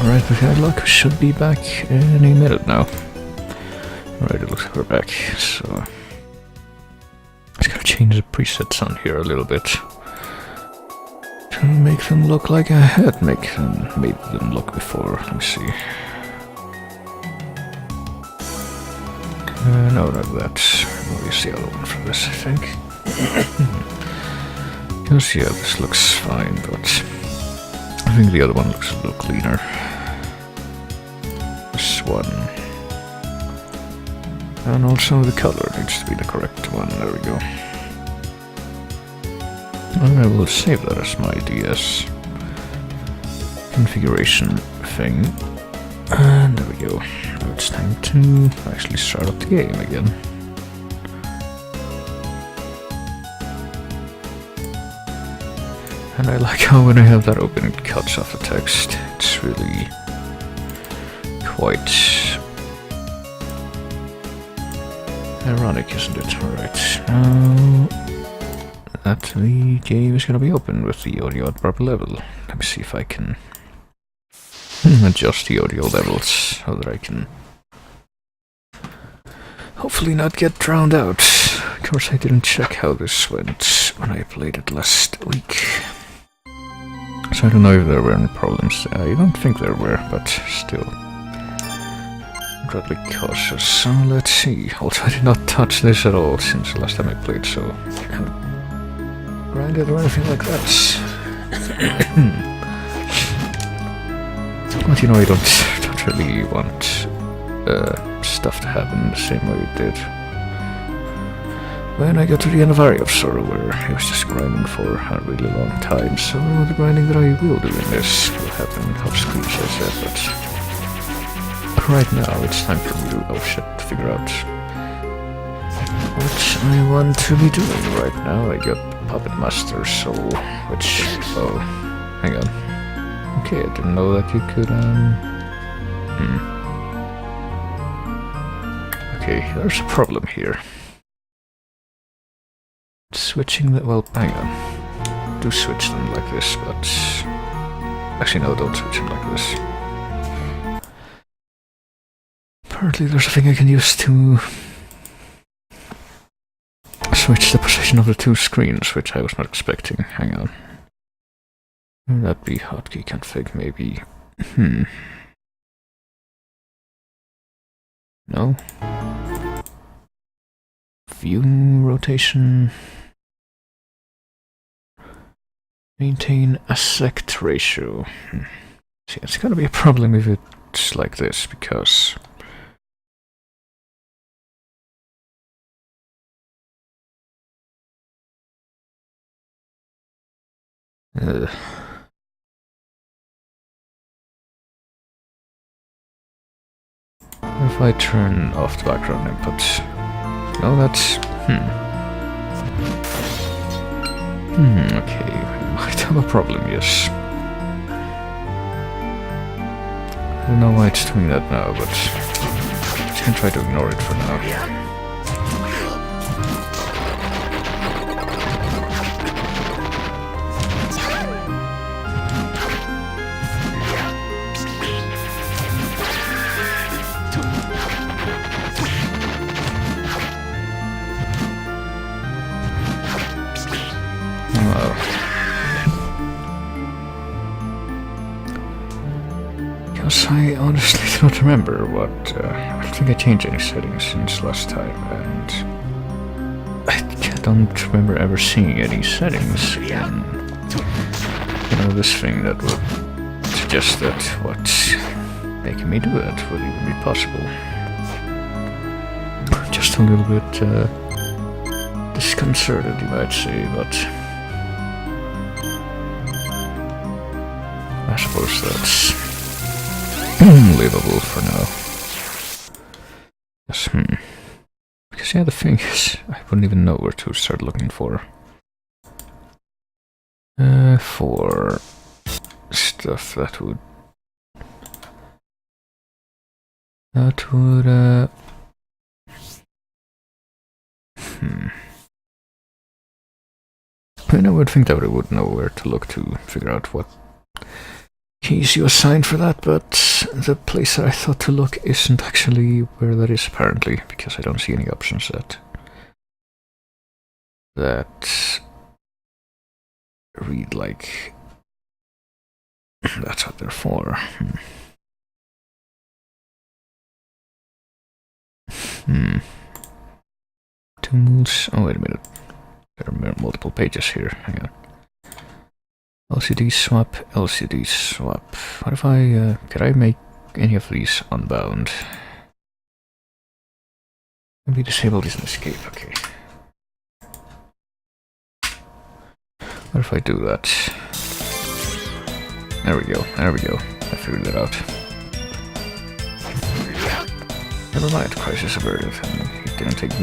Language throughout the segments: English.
Alright, with bad luck, we should be back any minute now. Alright, it looks like we're back, so... Just gotta change the presets on here a little bit. To make them look like I had made them look before. Let me see. No, not that. We'll use the other one for this, I think. Because, yeah, this looks fine, but... I think the other one looks a little cleaner. This one. And also the color needs to be the correct one. There we go. And I will save that as my DS configuration thing. And there we go. Now it's time to actually start up the game again. And I like how when I have that open it cuts off the text. It's really quite ironic, isn't it? Alright, now that the game is gonna be open with the audio at proper level. Let me see if I can adjust the audio levels so that I can hopefully not get drowned out. Of course I didn't check how this went when I played it last week. So I don't know if there were any problems. I don't think there were, but still. Rather cautious. So let's see. Also, I did not touch this at all since the last time I played, so I haven't grinded or anything like that. But you know, I don't really want stuff to happen the same way it did when I got to the end of Area of Sorrow, where I was just grinding for a really long time. So the grinding that I will do in this will happen off screen, as I said, but right now it's time for me to, figure out what I want to be doing right now. I got Puppet Master Soul, which, oh, hang on. Okay, I didn't know that you could, Okay, there's a problem here. Switching the, well, hang on. Do switch them like this, but... Actually, no, don't switch them like this. Apparently there's a thing I can use to switch the position of the two screens, which I was not expecting. Hang on. Would that be hotkey config, maybe? No? View rotation. Maintain aspect ratio. See, it's gonna be a problem if it's like this, because... If I turn off the background input... No, that's... okay, we might have a problem, yes. I don't know why it's doing that now, but... I'm just gonna try to ignore it for now. I honestly do not remember what... I don't think I changed any settings since last time, and... I don't remember ever seeing any settings in... You know, this thing that would suggest that what's making me do it would even be possible. Just a little bit disconcerted, you might say, but... I suppose that's... livable for now. Yes, Because yeah, the thing is, I wouldn't even know where to start looking for stuff that would I would think that I would know where to look to figure out what keys you assigned for that, but the place that I thought to look isn't actually where that is, apparently, because I don't see any options that read like that's what they're for. Tools. Oh, wait a minute. There are multiple pages here. Hang on. LCD swap, LCD swap. What if I, could I make any of these unbound? Maybe disable these and escape, okay. What if I do that? There we go, I figured it out. Never mind, crisis averted, and it didn't take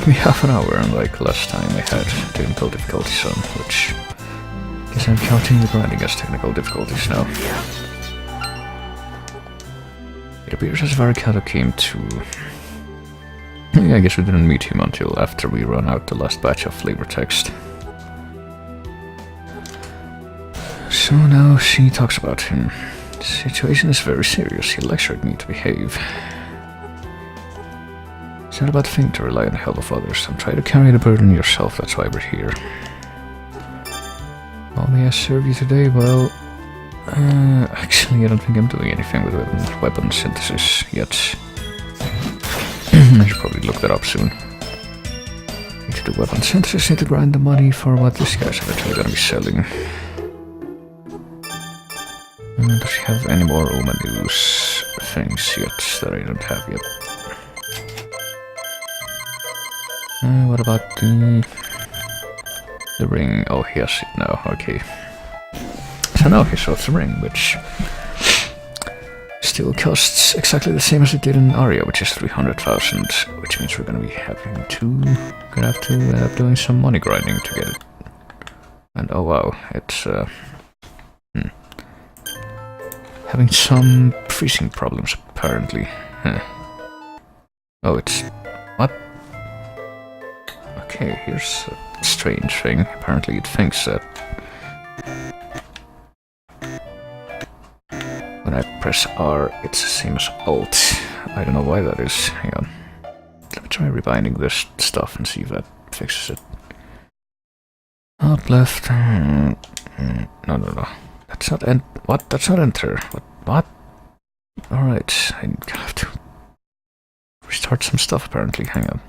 me half an hour, unlike last time I had technical difficulties on, which I guess I'm counting the grinding as technical difficulties now. It appears as Varikato came to... I guess we didn't meet him until after we run out the last batch of flavor text. So now she talks about him. The situation is very serious. He lectured me to behave. It's not about thing to rely on the help of others. Don't try to carry the burden yourself, that's why we're here. How may I serve you today? Well, actually I don't think I'm doing anything with weapon synthesis yet. I should probably look that up soon. Need to do weapon synthesis, need to grind the money for what this guy's eventually gonna be selling. Does she have any more Uma news things yet that I don't have yet? What about the ring? Oh, he has it now, okay. So now he sold the ring, which still costs exactly the same as it did in Aria, which is 300,000, which means we're gonna have to end up doing some money grinding to get it. And oh wow, it's having some freezing problems apparently. Oh, it's what? Okay, here's a strange thing. Apparently it thinks that when I press R, it's the same as Alt. I don't know why that is. Hang on. Let me try rebinding this stuff and see if that fixes it. Alt left. No. That's not what? That's not enter. What? Alright, I have to restart some stuff apparently. Hang on.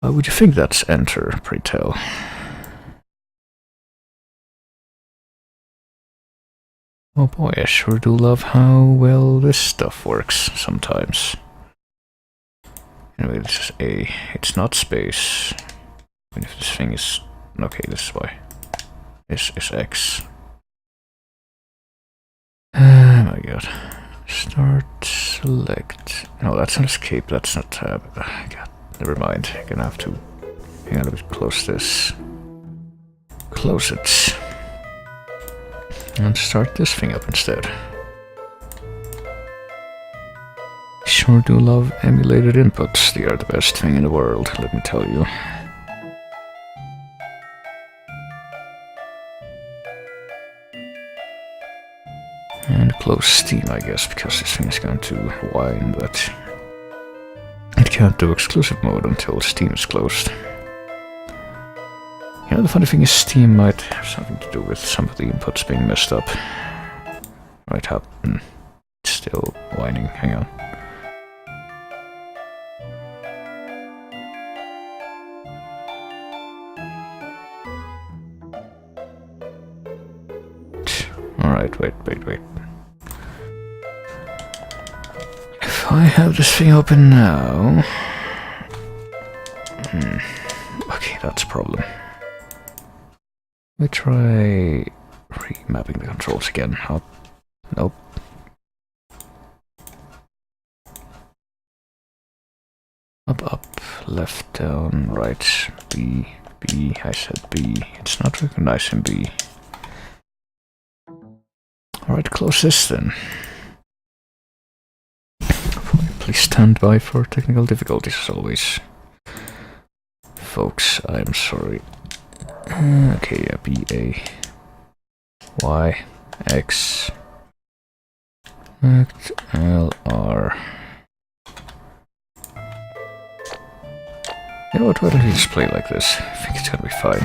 Why would you think that's enter, pray tell? Oh boy, I sure do love how well this stuff works sometimes. Anyway, this is A. It's not space. Even if this thing is... Okay, this is Y. This is X. Oh my god. Start, select... No, that's an escape, that's not tab. God, never mind. I'm gonna have to... Hang on, let me close this. Close it. And start this thing up instead. Sure do love emulated inputs. They are the best thing in the world, let me tell you. And close Steam, I guess, because this thing is going to whine, but it can't do exclusive mode until Steam is closed. You know, the funny thing is Steam might have something to do with some of the inputs being messed up. Right, how? It's still whining, hang on. Alright, wait. If I have this thing open now... Okay, that's a problem. Let me try remapping the controls again. Oh, nope. Up, left, down, right, B, I said B. It's not recognizing B. Alright, close this then. Please stand by for technical difficulties as always. Folks, I'm sorry. Okay, yeah, BA. Y, X, act, L, R. You know what, why don't we just play like this? I think it's gonna be fine.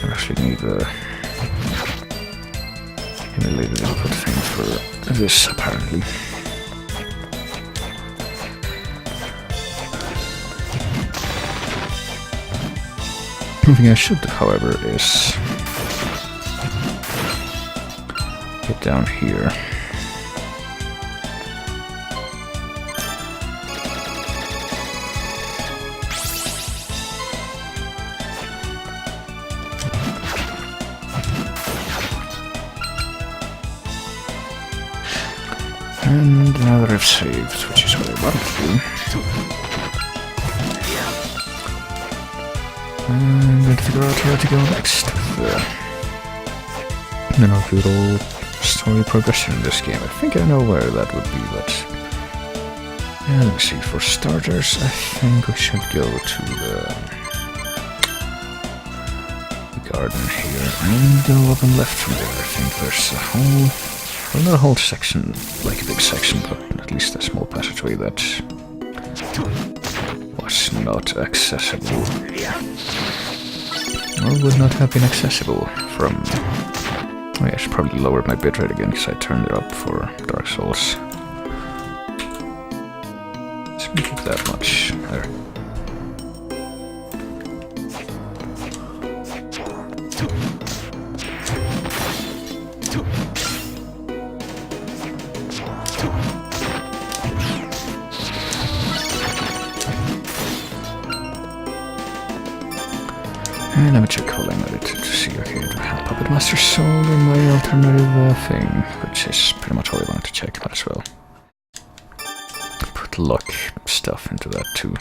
I actually need the emulated input thing for this, apparently. One thing I should do, however, is get down here. And now that I've saved, which is what I wanted to do, I'm going to figure out where to go next with the good story progression in this game. I think I know where that would be, but yeah, let me see. For starters, I think we should go to the garden here and go up and left from there. I think there's a whole... well, not a whole section, like a big section, but at least a small passageway that was not accessible. Or would not have been accessible from... oh yeah, I should probably lower my bitrate again, because I turned it up for Dark Souls. Let's make it that much. There. And let me check how I'm at it to see, okay, do I have Puppet Master Soul in my alternative thing, which is pretty much all I wanted to check, might as well put luck stuff into that too.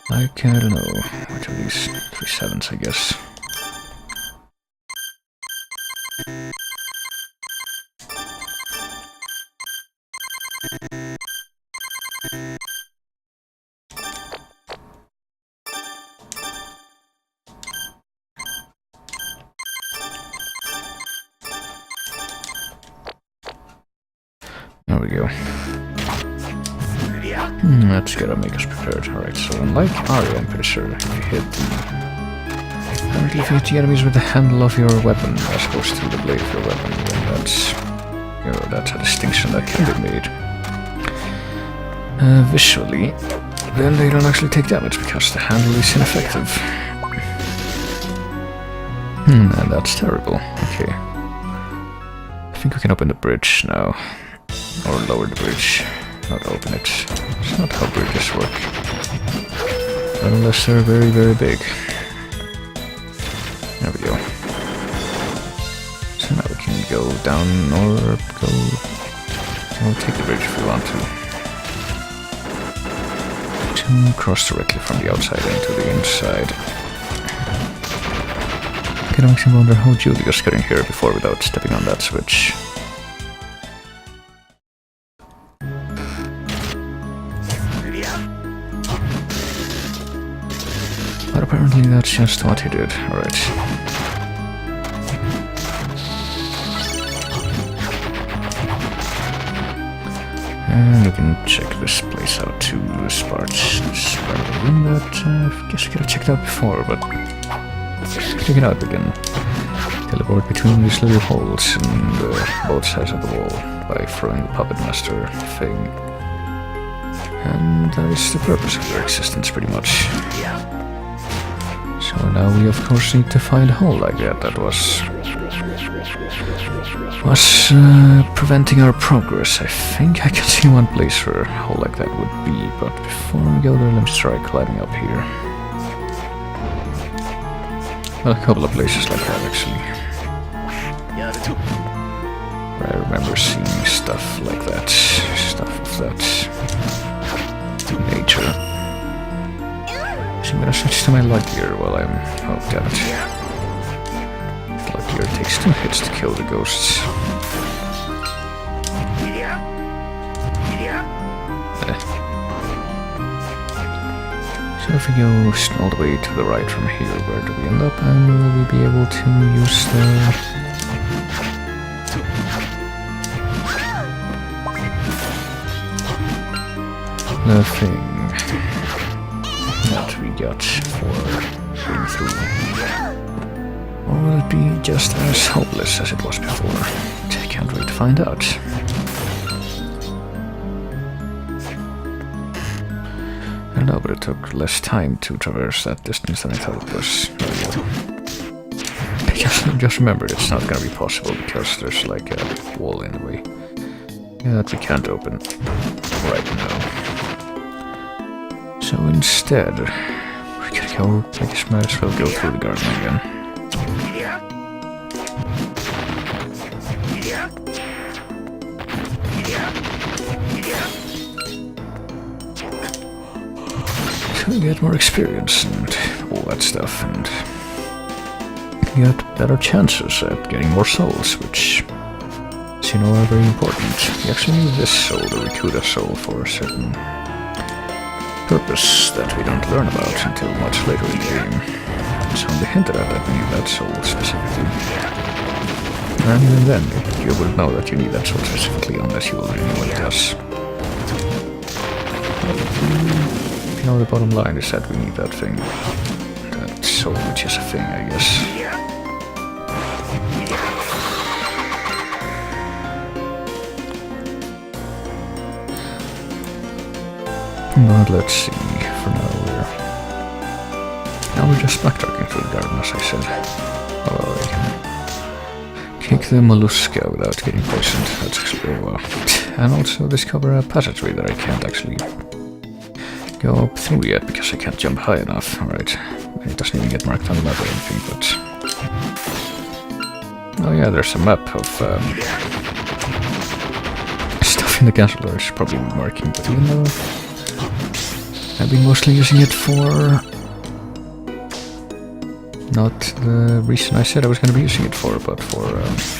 Like, I don't know, which of these 3 7s, I guess. There we go. That's gotta make us prepared. Alright, so unlike Aria, I'm pretty sure if you hit the... apparently if you hit the enemies with the handle of your weapon as opposed to the blade of your weapon, then that's... you know, that's a distinction that can be made. Visually, then they don't actually take damage because the handle is ineffective. And that's terrible. Okay. I think we can open the bridge now. Or lower the bridge, not open it. It's not how bridges work. Unless they're very, very big. There we go. So now we can go down or go... we'll take the bridge if we want to cross directly from the outside into the inside. It makes me wonder how Julia's getting here before without stepping on that switch. But apparently that's just what he did. Alright. And we can check this place out too. This part of the room that I guess we could have checked out before, but check it out again. Teleport between these little holes in both sides of the wall by throwing the Puppet Master thing. And that is the purpose of their existence, pretty much. So now we of course need to find a hole like that was preventing our progress. I think I can see one place where a hole like that would be, but before we go there, let's try climbing up here. Well, a couple of places like that actually. Where I remember seeing stuff like that, stuff of that nature. I'm gonna switch to my light gear while I'm... oh, damn it. Light gear takes 2 hits to kill the ghosts. So So if we go all the way to the right from here, where do we end up? And will we be able to use the thing that we got for going through? Or will it be just as hopeless as it was before? I can't wait to find out. I know, but it took less time to traverse that distance than I thought it was. Just remember, it's not gonna be possible because there's like a wall in the way. Yeah, that we can't open right now. So instead, we're gonna go, I guess might as well go through the garden again. To get more experience and all that stuff, and get better chances at getting more souls, which, as you know, are very important. You actually need this soul, the Rikuda soul, for a certain purpose that we don't learn about until much later in the game. It's only hinted at that we need that soul specifically. And even then, you wouldn't know that you need that soul specifically unless you already know what it does. You know, the bottom line is that we need that thing. That soul, which is a thing, I guess. But let's see, for now we're just backtracking through the garden, as I said. Oh, I can kick the mollusca without getting poisoned. That's actually very well. And also discover a passageway that I can't actually go up through yet because I can't jump high enough. Alright, it doesn't even get marked on the map or anything, but... Oh yeah, there's a map of stuff in the castle that I should probably be marking, but even though I've been mostly using it for not the reason I said I was going to be using it for, but for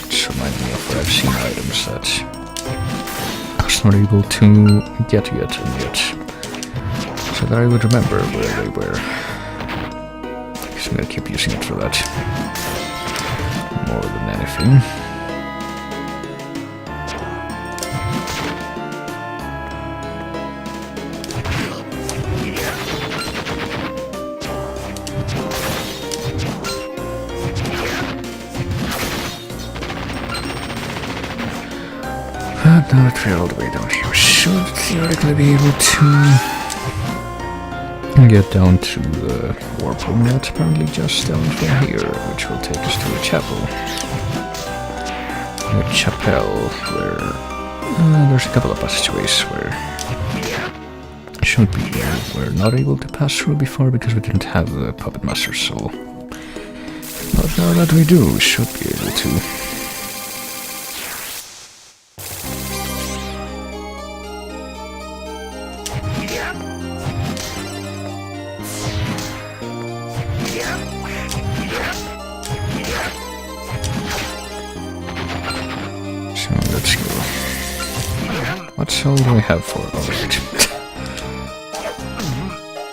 just reminding me of where I've seen items that I was not able to get yet, so that I would remember where they were. So I'm going to keep using it for that more than anything. Now that we're all the way down here, we should theoretically be able to get down to the warp room that's apparently just down from here, which will take us to a chapel. A chapel where there's a couple of passageways where should be we're not able to pass through before because we didn't have the Puppet Master soul. But now that we do, we should be able to. What soul do I have for? Oh, right.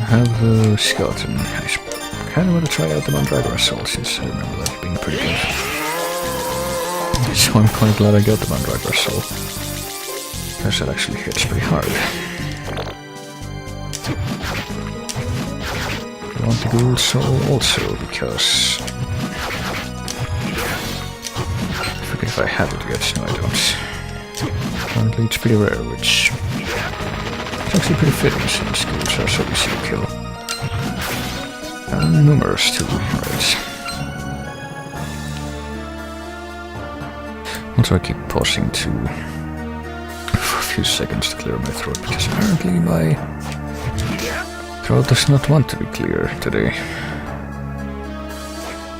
I have the skeleton. I kind of want to try out the Mandragora soul since I remember that being pretty good. So I'm quite glad I got the Mandragora soul, because that actually hits pretty hard. I want the gold soul also because I forget if I have it yet. No, I don't. Apparently it's pretty rare, which is actually pretty fitting since ghouls are so easy to kill. And numerous too, right? Also I keep pausing for a few seconds to clear my throat, because apparently my throat does not want to be clear today.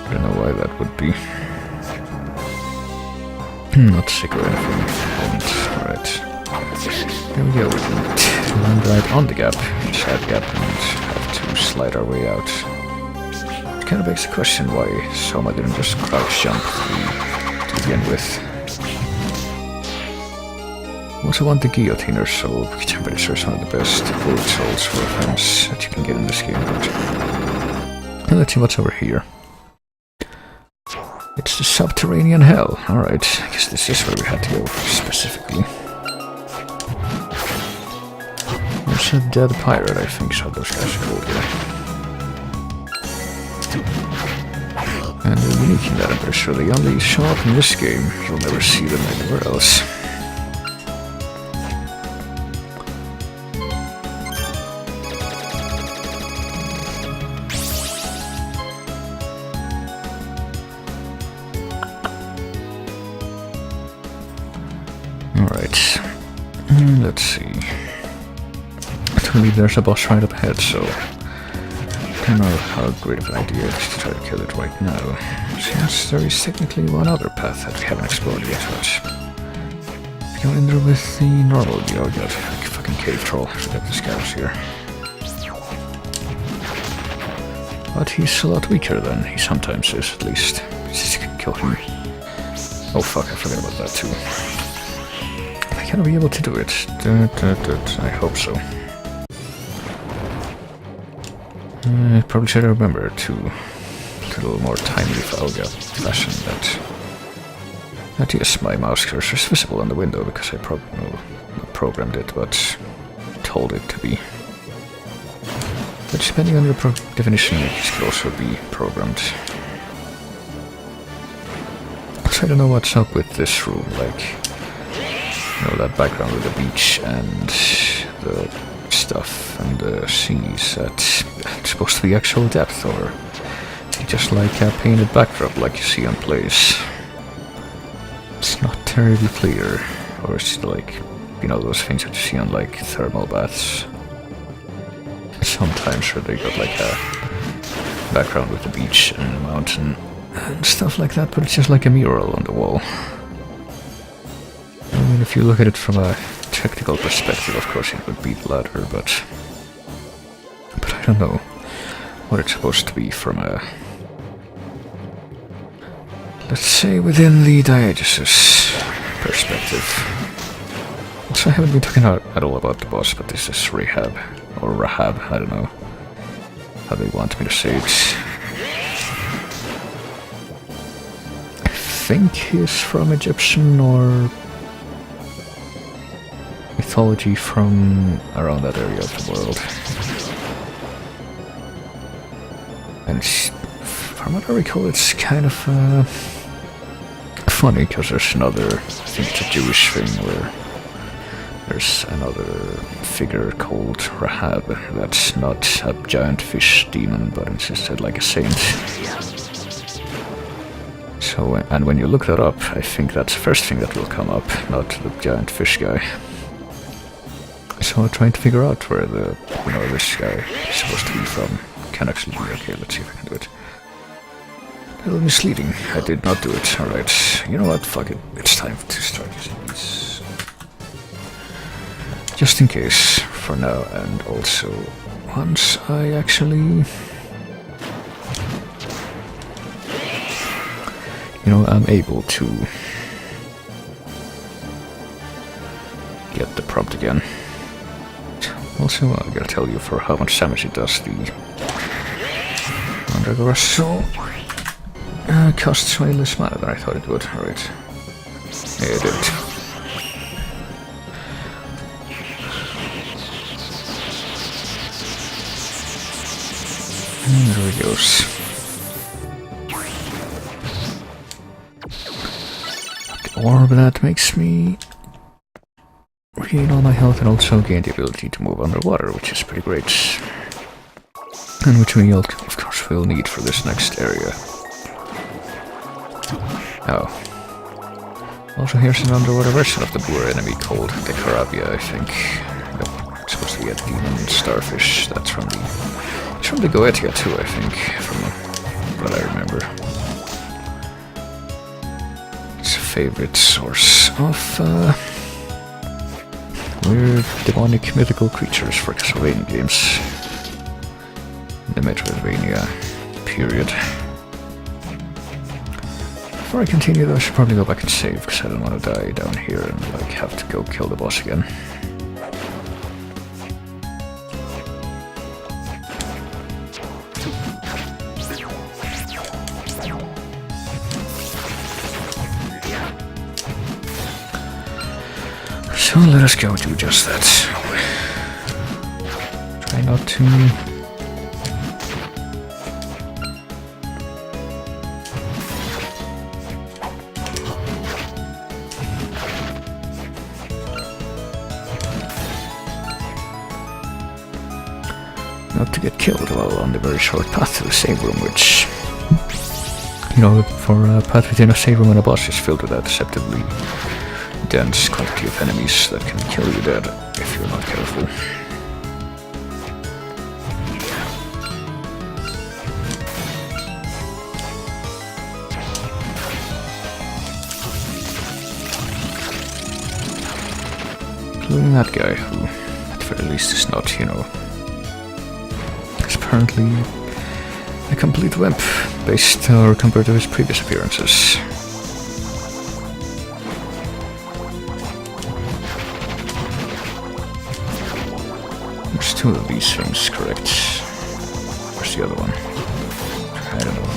I don't know why that would be. Not sick or anything. Alright. There we go. We can land right on the gap, inside the gap, and have to slide our way out. It kind of begs the question why Soma didn't just crouch jump to begin with. Also want the guillotiner soul, which I'm pretty sure is one of the best bullet souls for offense that you can get in this game. And let's see what's over here. It's the subterranean hell. Alright, I guess this is where we had to go specifically. There's a dead pirate, I think, so those guys are cool here. And they're unique in that I'm pretty sure they only show up in this game. You'll never see them anywhere else. Alright, let's see. I believe there's a boss right up ahead, so I don't know how great of an idea it is to try to kill it right now. Since there is technically one other path that we haven't explored yet, but go in there with the normal god, like a fucking cave troll. I forgot this guy was here. But he's a lot weaker than he sometimes is, at least. Just you can kill him. Oh fuck, I forgot about that too. I gotta be able to do it. I hope so. I probably should remember to a little more timely Falga fashion that yes, my mouse cursor is visible on the window because I not programmed it, but told it to be. But depending on your definition, it could also be programmed. So I don't know what's up with this room, like, you know, that background with the beach and the stuff and the seas, that's supposed to be actual depth, or just like a painted backdrop like you see on plays. It's not terribly clear, or it's like, you know, those things that you see on like thermal baths. Sometimes where they got like a background with the beach and the mountain and stuff like that, but it's just like a mural on the wall. I mean, if you look at it from a technical perspective, of course it would be the latter, but I don't know what it's supposed to be from a, let's say, within the diegesis perspective. So I haven't been talking at all about the boss, but this is Rahab, or Rahab, I don't know how they want me to say it. I think he's from Egyptian or mythology from around that area of the world. And from what I recall, it's kind of funny, because there's another, I think it's a Jewish thing, where there's another figure called Rahab that's not a giant fish demon, but it's just like a saint. So, and when you look that up, I think that's the first thing that will come up, not the giant fish guy. So I'm trying to figure out where the, you know, this guy is supposed to be from. Can actually be. Okay, let's see if I can do it. A little misleading. I did not do it. Alright, you know what? Fuck it. It's time to start using these. Just in case, for now, and also once I actually, you know, I'm able to get the prompt again. Also, I gotta tell you for how much damage it does, the Mandragora costs way less mana than I thought it would. Alright. Yeah, it did. And there he goes. The orb that makes me regain all my health and also gain the ability to move underwater, which is pretty great. And which we, of course, will need for this next area. Oh. Also, here's an underwater version of the Boer enemy called the Carabia, I think. Nope, it's supposed to be a demon starfish. That's from the Goetia too, I think, from what I remember. It's a favorite source of weird, demonic, mythical creatures for Castlevania games. The Metroidvania period. Before I continue though, I should probably go back and save, because I don't want to die down here and like have to go kill the boss again. So let us go do just that. Try not to... not to get killed while on the very short path to the save room, which... you know, for a path within a save room and a boss is filled with a deceptively dense quantity of enemies that can kill you dead if you're not careful. Including that guy, who at the very least is not, you know, is apparently a complete wimp based or compared to his previous appearances. There's two of these things, correct? Where's the other one? I don't know.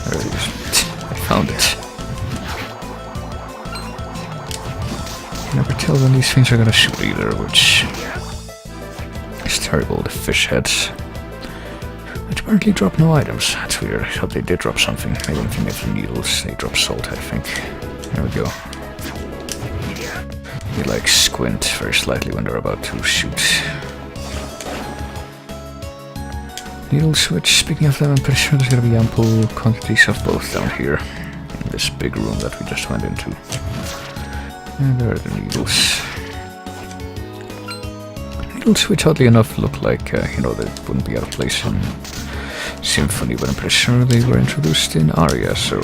There it is. I found it. I never tell when these things are gonna shoot either, which is terrible. The fish heads, which apparently drop no items. That's weird. I thought they did drop something. Maybe anything of the needles. They drop salt, I think. There we go. They like squint very slightly when they're about to shoot. Needle switch. Speaking of them, I'm pretty sure there's gonna be ample quantities of both down here in this big room that we just went into. And there are the needles. Needles which oddly enough look like, you know, they wouldn't be out of place in Symphony, but I'm pretty sure they were introduced in Aria, so...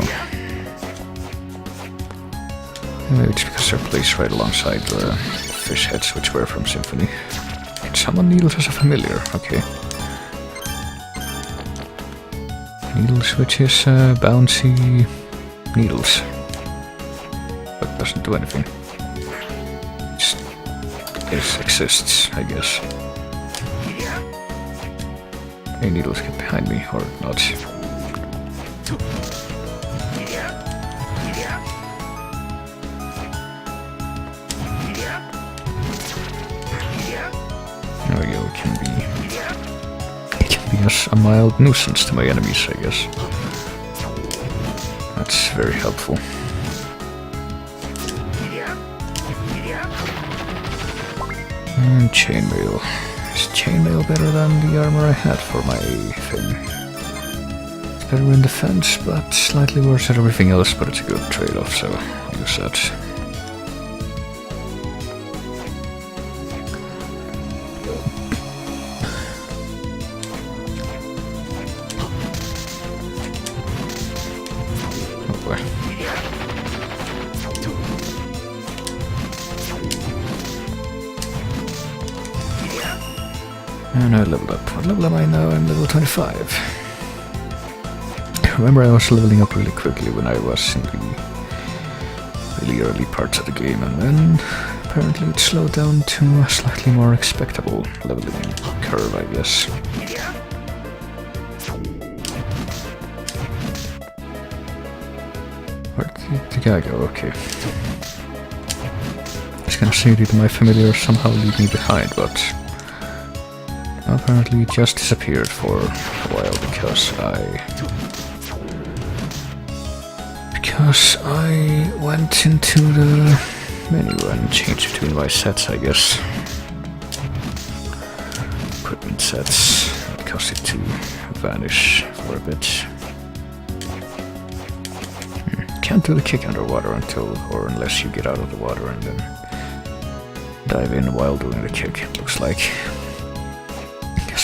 maybe it's because they're placed right alongside the fish heads which were from Symphony. Can summon needles as a familiar, okay. Needles which is bouncy needles. But doesn't do anything. It exists, I guess. Hey, needles, get behind me, or not. There we go, it can be a mild nuisance to my enemies, I guess. That's very helpful. And chainmail. Is chainmail better than the armor I had for my thing? It's better in defense, but slightly worse at everything else, but it's a good trade-off, so I'll use that. Oh boy. And I leveled up. What level am I now? I'm level 25. Remember, I was leveling up really quickly when I was in the really early parts of the game, and then apparently it slowed down to a slightly more expectable leveling curve, I guess. Where did the guy go? Okay. I was gonna say, did my familiar somehow leave me behind, but apparently it just disappeared for a while because I went into the menu and changed between my sets, I guess. Equipment sets. That caused it to vanish for a bit. Can't do the kick underwater unless you get out of the water and then dive in while doing the kick, it looks like.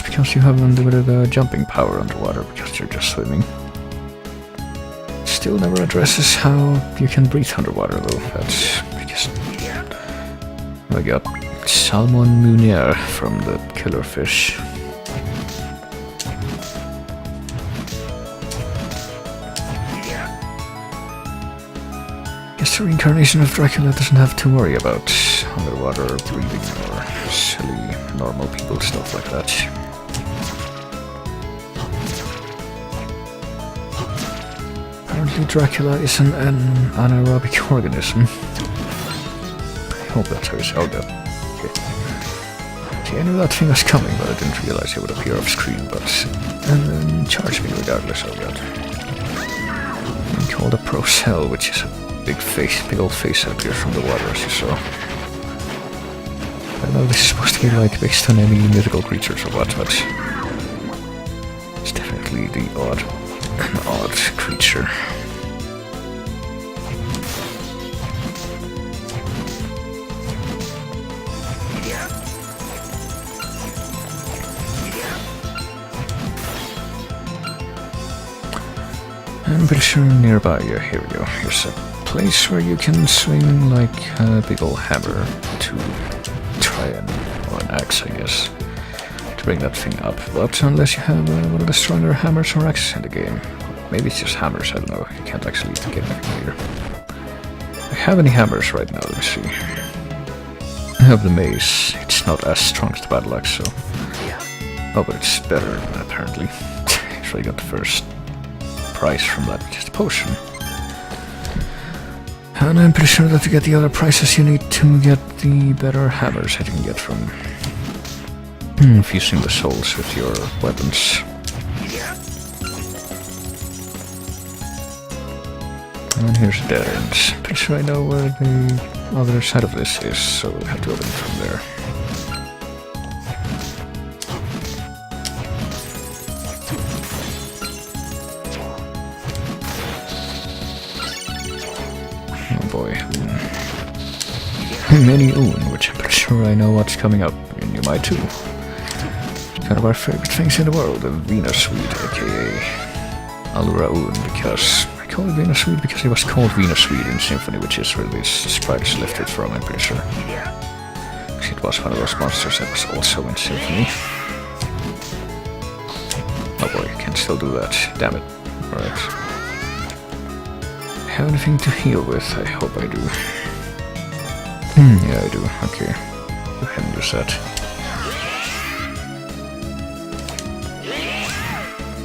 Because you have unlimited jumping power underwater because you're just swimming. Still never addresses how you can breathe underwater though. That's because I got Salmon Munier from the killer fish. Just a reincarnation of Dracula doesn't have to worry about underwater breathing or silly normal people stuff like that. Apparently Dracula is an anaerobic organism. I hope that's how you say that. Okay. See, I knew that thing was coming, but I didn't realize it would appear off screen, but charge me regardless of that. And called a Procell, which is a big old face that appears from the water, as you saw. I don't know if this is supposed to be like based on any mythical creatures or what, but it's definitely an odd creature. I'm pretty sure nearby, yeah, here we go. Here's a place where you can swing like a big old hammer to try or an axe, I guess, to bring that thing up. But unless you have one of the stronger hammers or axes in the game. Maybe it's just hammers, I don't know. You can't actually get anything here. Do I have any hammers right now? Let me see. I have the mace. It's not as strong as the battle axe, so... Oh, but it's better, apparently. So I got the first prize from that, which is the potion. And I'm pretty sure that to get the other prizes you need to get the better hammers that you can get from fusing the souls with your weapons. And here's a dead end. Pretty sure I know where the other side of this is, so we'll have to open it from there. Oh boy. Many Oon, which I'm pretty sure I know what's coming up, and you might too. It's one of our favorite things in the world, the Venusweed, aka Allura Oon, because I call it Venusweed because it was called Venusweed in Symphony, which is where this sprite is lifted from, I'm pretty sure. Because it was one of those monsters that was also in Symphony. Oh boy, I can still do that. Damn it. Alright. Have anything to heal with? I hope I do. Yeah, I do. Okay. Go ahead and use that.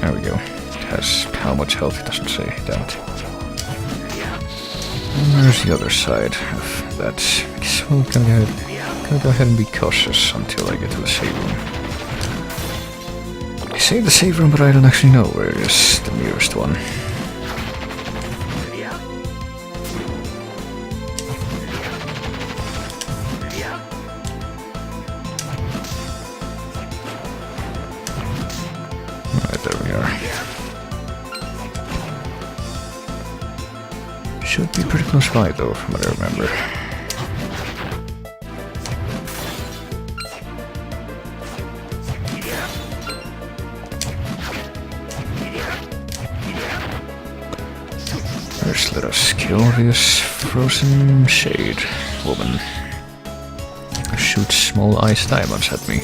There we go. It has how much health it doesn't say. Damn it. And there's the other side of that. So I'm gonna go ahead and be cautious until I get to the save room. I say the save room, but I don't actually know where it is the nearest one. There we are. Should be pretty close by though, from what I remember. First let us kill this frozen shade woman who shoots small ice diamonds at me.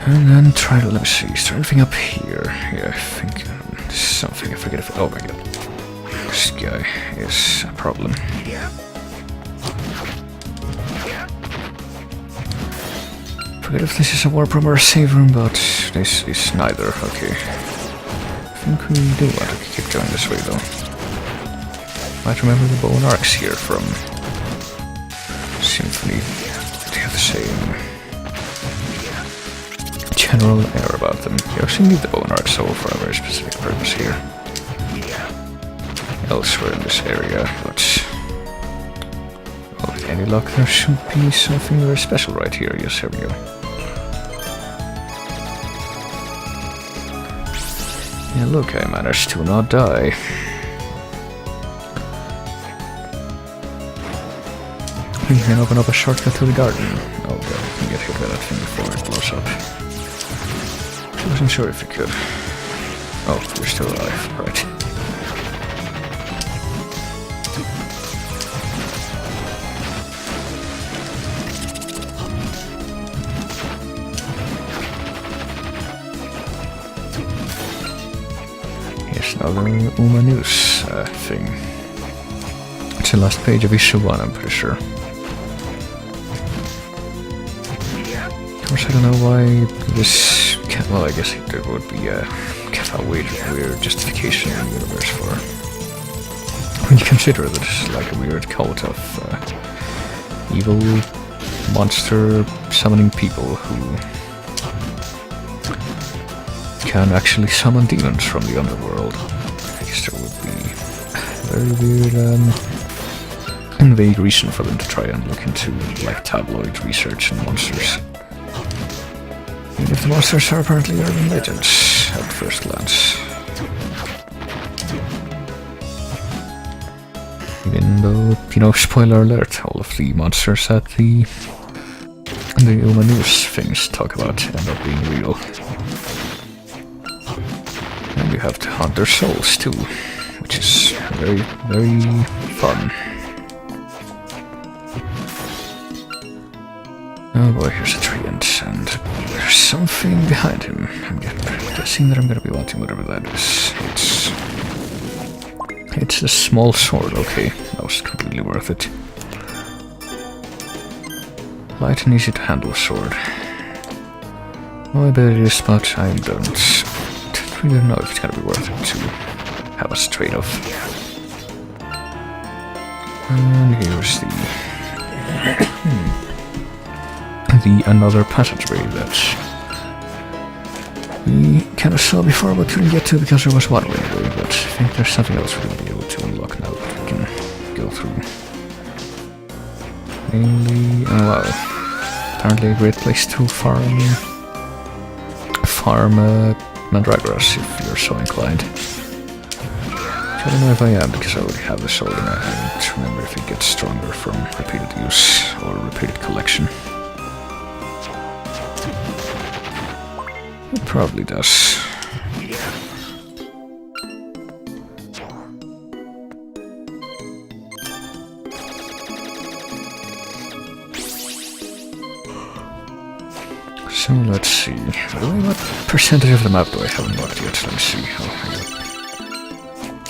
And then try to, let me see, is there anything up here? Yeah, I think something, I forget if, oh my god. This guy is a problem. Forget if this is a warp room or a save room, but this is neither, okay. I think we do want to keep going this way though. Might remember the bow and arcs here from Symphony. They have the same general air about them. You actually need the bow and arc soul for a very specific purpose here. Elsewhere in this area, but well, with any luck there should be something very special right here. Yes, here we go. Yeah, look, I managed to not die. We can open up a shortcut to the garden. Oh god, I can get hit by that thing before it blows up. I wasn't sure if you could. Oh, you're still alive, right. Here's another Uma News. thing. It's the last page of issue 1, I'm pretty sure. Of course, I don't know why this... Well, I guess there would be a weird justification in the universe for... When you consider that it's like a weird cult of evil monster summoning people who can actually summon demons from the underworld. I guess there would be a very weird and vague reason for them to try and look into like tabloid research on monsters. Even if the monsters are apparently urban legends at first glance. Even though, you know, spoiler alert, all of the monsters at the Uma News things talk about end up being real. And you have to hunt their souls too, which is very, very fun. Oh boy, here's a treant, and there's something behind him. I'm guessing that I'm gonna be wanting whatever that is. It's a small sword, okay. That was completely worth it. Light and easy to handle sword. Oh, I bet it is, but I don't really know if it's gonna be worth it to have us trade off. And here's the another passageway that we kind of saw before but couldn't get to because there was one window, but I think there's something else we're going to be able to unlock now that we can go through. Mainly, oh wow, apparently a great place to farm Mandragoras if you're so inclined. I don't know if I am because I already have the sword and I don't remember if it gets stronger from repeated use or repeated collection. It probably does. So let's see. What percentage of the map do I have unlocked yet? Let me see.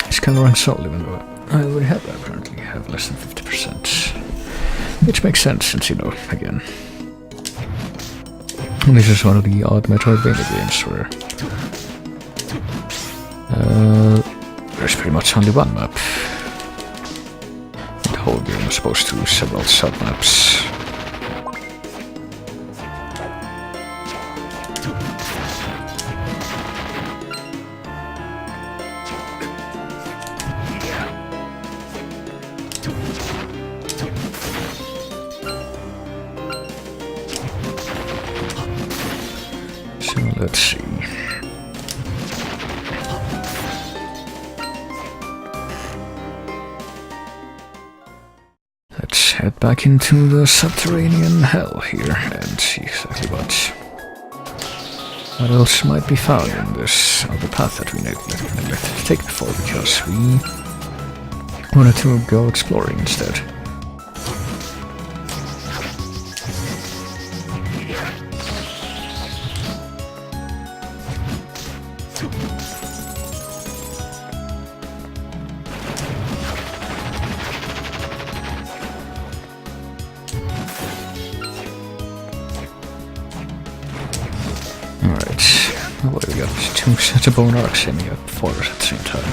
It's Castlevania Soul, even though I already have that apparently. I have less than 50%. Which makes sense since, you know, again. This is one of the odd Metroidvania games where there's pretty much only one map. The whole game is supposed to several sub-maps. So let's see. Let's head back into the subterranean hell here and see exactly what else might be found in this other path that we neglected to take before because we wanted to go exploring instead. Alright, oh, we got two sets of bone arcs aiming at 4 at the same time.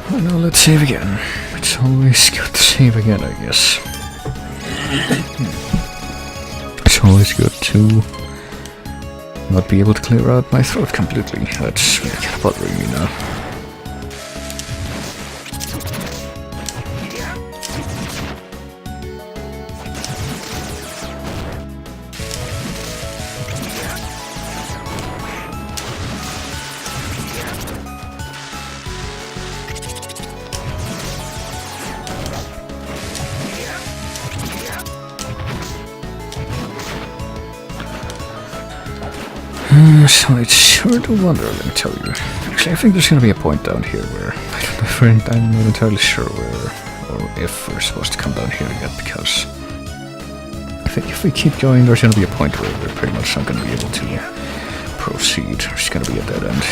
Well, now let's save again. It's always good to save again, I guess. It's always good to not be able to clear out my throat completely. That's really kind of bothering me now. So it's sure to wonder, let me tell you. Actually, I think there's gonna be a point down here where I'm not entirely sure where or if we're supposed to come down here yet, because think if we keep going, there's gonna be a point where we're pretty much not gonna be able to proceed. There's gonna be a dead end.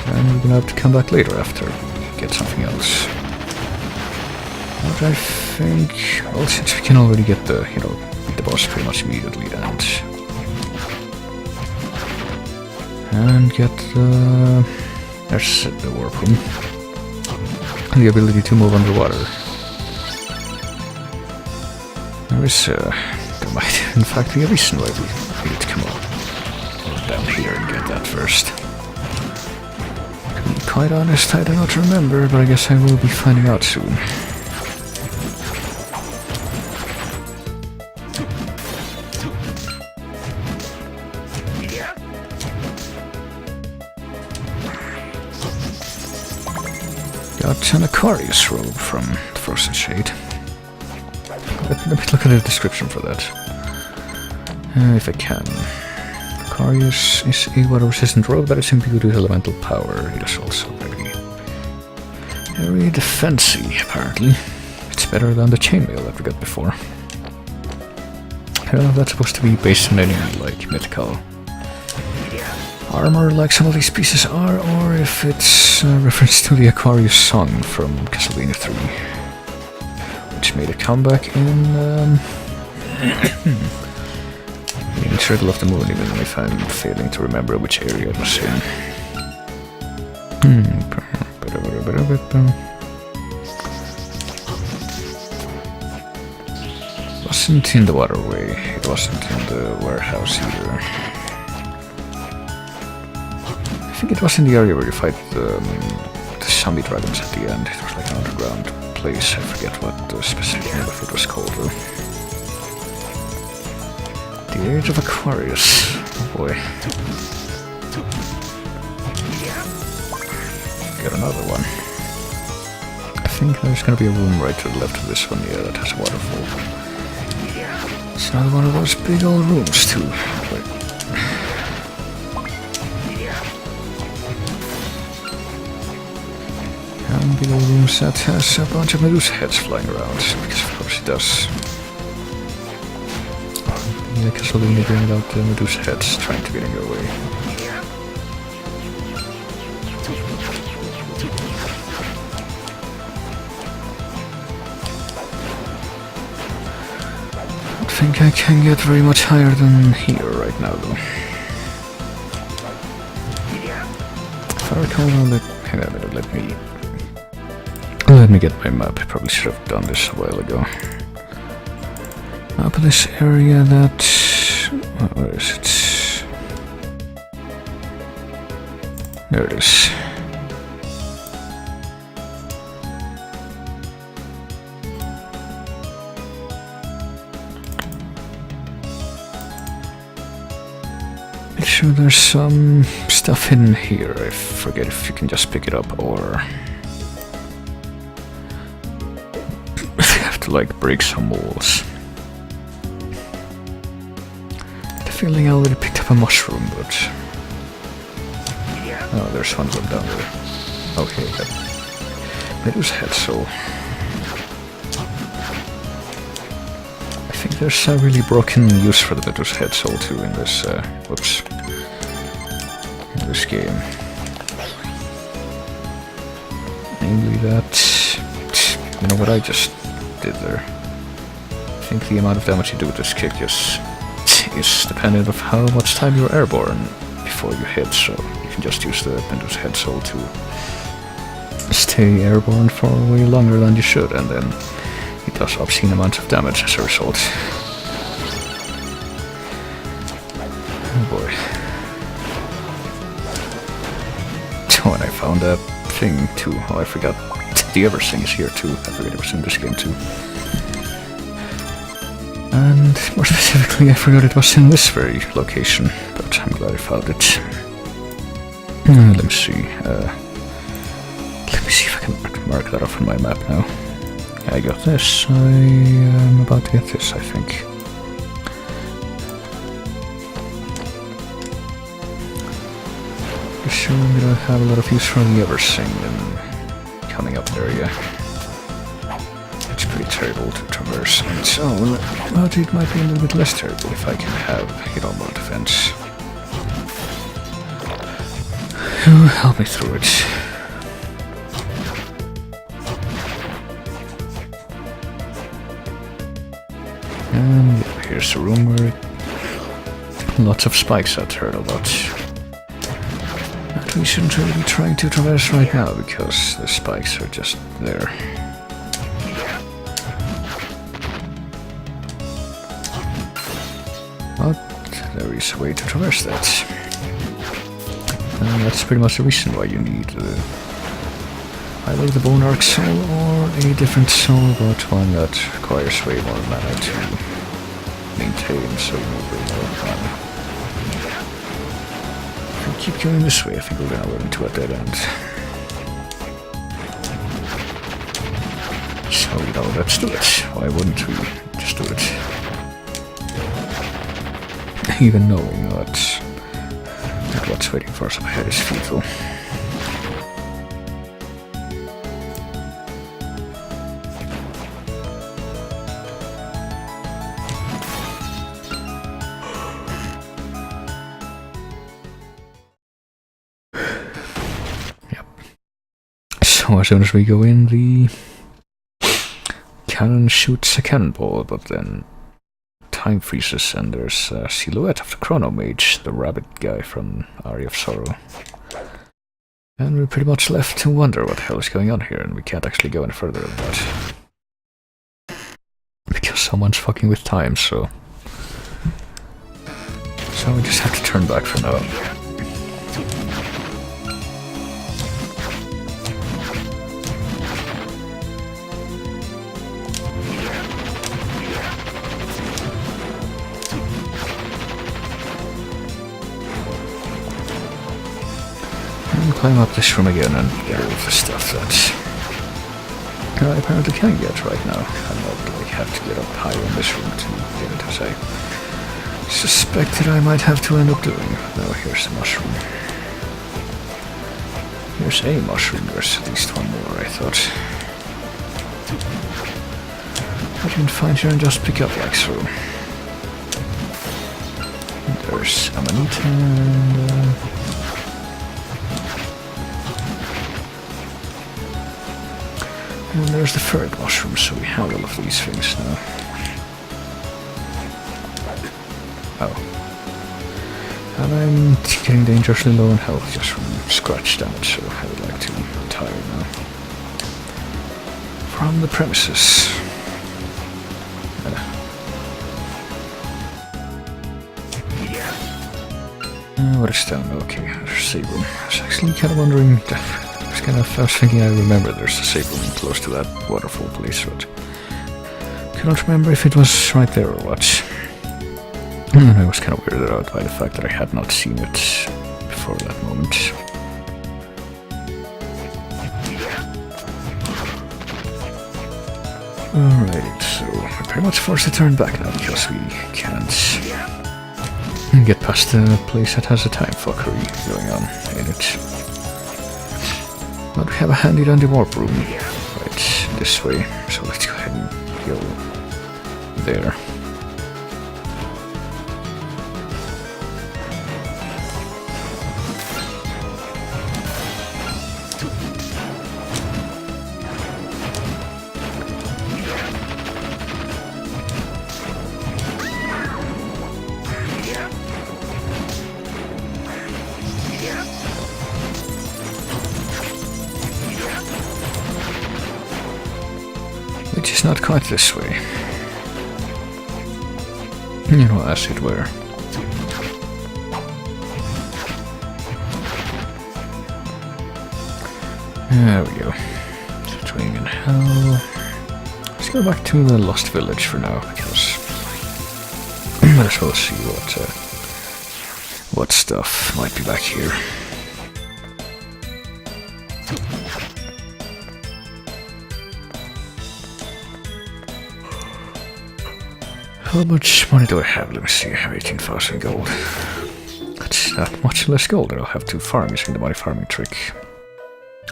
And we're gonna have to come back later after we get something else. But I think, well, since we can already get the, beat the boss pretty much immediately and get the, there's the warp room. And the ability to move underwater. There is, there might in fact be a reason why we need to come up down here and get that first. To be quite honest, I do not remember, but I guess I will be finding out soon. Got an Aquarius robe from the Frozen Shade. Let me look at the description for that. If I can. Aquarius is a water-resistant robe that is imbued with elemental power. It is also very defensive, apparently. It's better than the chainmail that we got before. I don't know if that's supposed to be based on any, mythical armor like some of these pieces are, or if it's a reference to the Aquarius song from Castlevania 3, which made a comeback in the Circle of the Moon, even if I'm failing to remember which area it was in. It wasn't in the waterway, it wasn't in the warehouse either. I think it was in the area where you fight the zombie dragons at the end. It was like an underground place. I forget what the specific name of it was called though. The Age of Aquarius. Oh boy. Got another one. I think there's gonna be a room right to the left of this one, yeah, that has a waterfall. It's another one of those big old rooms too. Wait. Big old room set has a bunch of Medusa heads flying around, because of course it does. Yeah, Castlevania bringing out the Medusa heads, trying to get in your way. I don't think I can get very much higher than here right now though. If I recall, hang on a minute, let me get my map. I probably should have done this a while ago. Map of this area that... where is it? There it is. Make sure there's some stuff hidden here. I forget if you can just pick it up or... to break some walls. The feeling I already picked up a mushroom, but... oh, there's one of them down there. Okay, that Medusa head soul. I think there's a really broken use for the Medusa head soul too in this, whoops, in this game. Namely that, you know what I just did there. I think the amount of damage you do with this kick is dependent on how much time you're airborne before you hit, so you can just use the Medusa head soul to stay airborne for way longer than you should, and then it does obscene amounts of damage as a result. Oh boy. Oh, and I found that thing too. Oh, I forgot. The other thing is here too. I forget it was in this game too. And more specifically, I forgot it was in this very location, but I'm glad I found it. Let me see. Let me see if I can mark that off on my map now. I got this. I am about to get this, I think. Assuming that I have a lot of use for the other thing and coming up there, yeah. It's pretty terrible to traverse on its own, but it might be a little bit less terrible if I can have normal defense. Help me through it. And here's the room where lots of spikes I've heard about. But we shouldn't really be trying to traverse right now because the spikes are just there. But there is a way to traverse that. And that's pretty much the reason why you need either the Bone Arc Soul or a different soul, but one that requires way more mana to maintain, so you need way more mana. If we keep going this way, I think we're gonna run into a dead end. So, let's do it. Why wouldn't we just do it? Even knowing that what's waiting for us up ahead is futile. Yep. So as soon as we go in, the cannon shoots a cannonball, but then time freezes and there's a silhouette of the Chrono Mage, the rabbit guy from Aria of Sorrow. And we're pretty much left to wonder what the hell is going on here, and we can't actually go any further than that. Because someone's fucking with time, so we just have to turn back for now. Climb up this room again and get all the stuff that I apparently can get right now. I'm not like have to get up higher in this room to get it, as I suspected I might have to end up doing. Now here's the mushroom. Here's a mushroom, there's at least one more, I thought. I can find here and just pick up like so. And there's Amanita and and there's the third mushroom, so we have all of these things now. Oh. And I'm getting dangerously low on health just from scratch damage, so I would like to retire now. From the premises. What is down? Okay, there's a save room. I was actually kind of wondering... I was thinking I remember there's a save room close to that waterfall place, but cannot remember if it was right there or what. And I was kind of weirded out by the fact that I had not seen it before that moment. Alright, so we're pretty much forced to turn back now because we can't get past the place that has a time fuckery going on in it. But we have a handy dandy warp room right this way, so let's go ahead and go there. Which is not quite this way. You know, as it were. There we go. Swing in hell. Let's go back to the Lost Village for now, because might as well see what stuff might be back here. How much money do I have? Let me see, I have 18,000 gold. That's not much less gold that I'll have to farm using the money farming trick.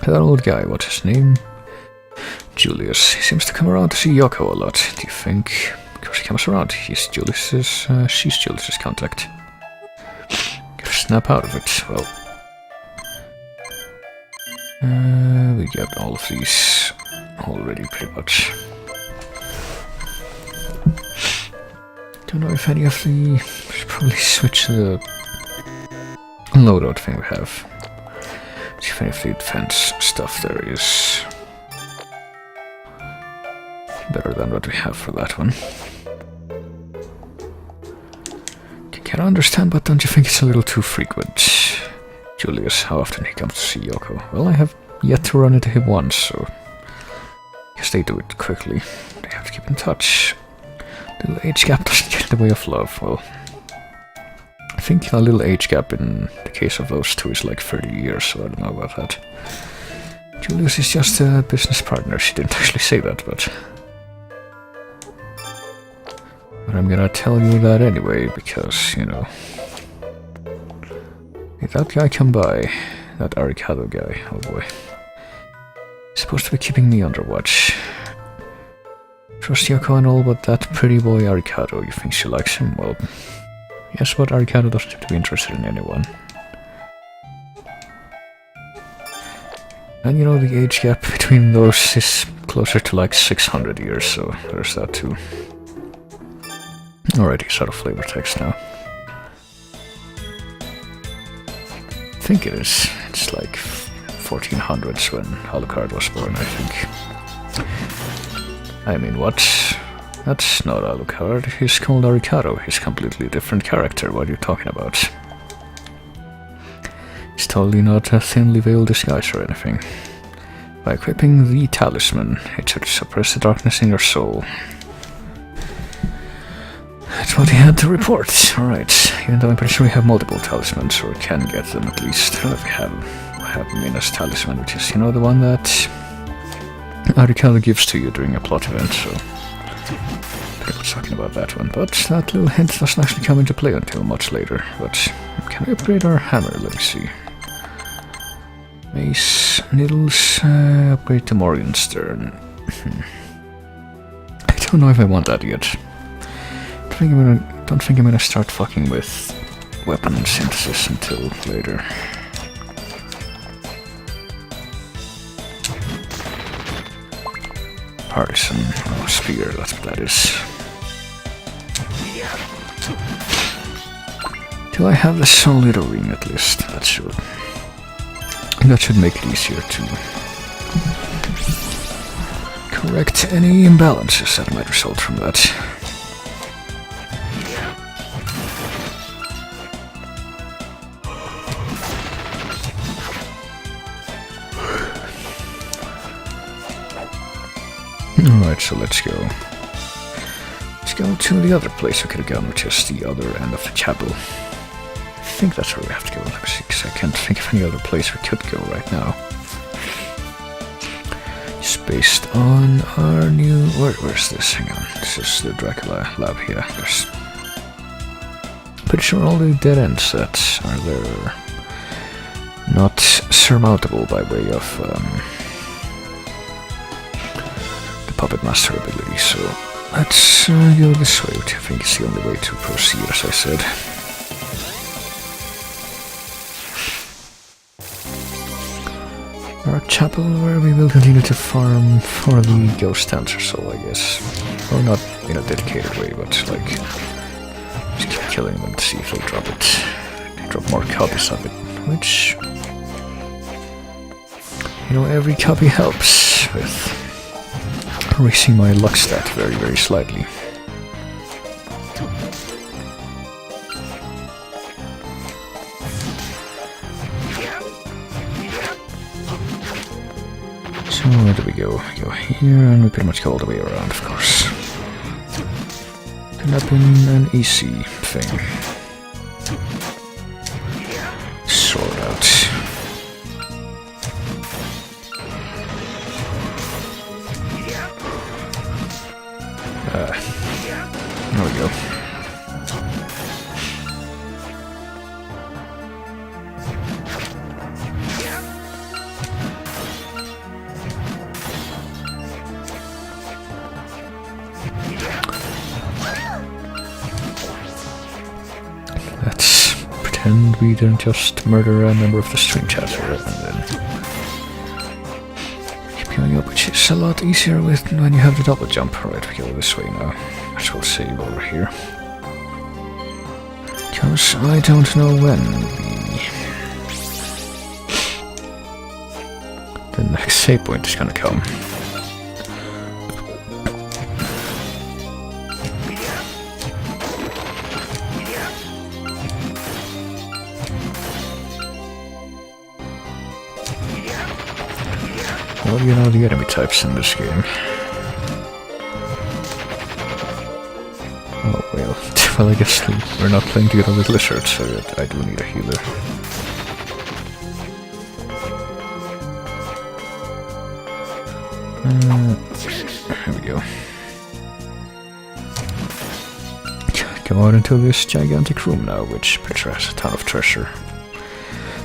That old guy, what's his name? Julius. He seems to come around to see Yoko a lot. Do you think because he comes around, she's Julius's contact? Snap out of it. Well, we got all of these already pretty much. Don't know if any of the... Should probably switch the loadout thing we have. See if any of the defense stuff there is better than what we have for that one. Can I understand, but don't you think it's a little too frequent? Julius, how often he comes to see Yoko? Well, I have yet to run into him once, so I guess they do it quickly. They have to keep in touch. The little age gap doesn't get in the way of love. Well, I think a little age gap in the case of those two is like 30 years, so I don't know about that. Julius is just a business partner. She didn't actually say that, but I'm gonna tell you that anyway, because, you know, if that guy come by, that Arikado guy, oh boy, he's supposed to be keeping me under watch. Trust Yoko and all, but that pretty boy Arikado, you think she likes him? Well, yes, but Arikado doesn't seem to be interested in anyone. And you know, the age gap between those is closer to like 600 years, so there's that too. Alright, he's out of flavor text now. I think it is. It's like 1400s when Alucard was born, I think. I mean, what? That's not Alucard. He's called Arikado. He's a completely different character. What are you talking about? He's totally not a thinly veiled disguise or anything. By equipping the talisman, it should suppress the darkness in your soul. That's what he had to report. Alright, even though I'm pretty sure we have multiple talismans, or can get them at least. I don't know if we have Mina's talisman, which is, you know, the one that Arikado gives to you during a plot event, so pretty much talking about that one. But that little hint doesn't actually come into play until much later. But can we upgrade our hammer? Let me see. Mace, needles, upgrade to Morgenstern. I don't know if I want that yet. Don't think I'm gonna start fucking with weapon synthesis until later. Partisan, oh, spear, that's what that is. Do I have the solid ring at least? That should make it easier to correct any imbalances that might result from that. Alright, so let's go. Let's go to the other place we could have gone, which is the other end of the chapel. I think that's where we have to go. Let me see, because I can't think of any other place we could go right now. It's based on our new... Where's this? Hang on. This is the Dracula lab here. There's... Pretty sure all the dead ends that are there not surmountable by way of the Puppet Master ability, so let's go this way, which I think is the only way to proceed, as I said. Our chapel, where we will continue to farm for the ghost dancer soul, I guess. Well, not in a dedicated way, but like just keep killing them to see if they drop it. They drop more copies of it, which, you know, every copy helps with raising my luck stat very, very slightly. So where do we go? We go here, and we pretty much go all the way around, of course. Could have been an easy thing. Sword out. There we go. and we didn't just murder a member of the string chatter and then keep going up, which is a lot easier with when you have the double jump. Right, we go this way now. As we'll save over here. Because I don't know when the next save point is gonna come. Well, you know the enemy types in this game. Oh, well. Well, I guess we're not playing together with lizards, so I do need a healer. Here we go. Go out into this gigantic room now, which picture has a ton of treasure.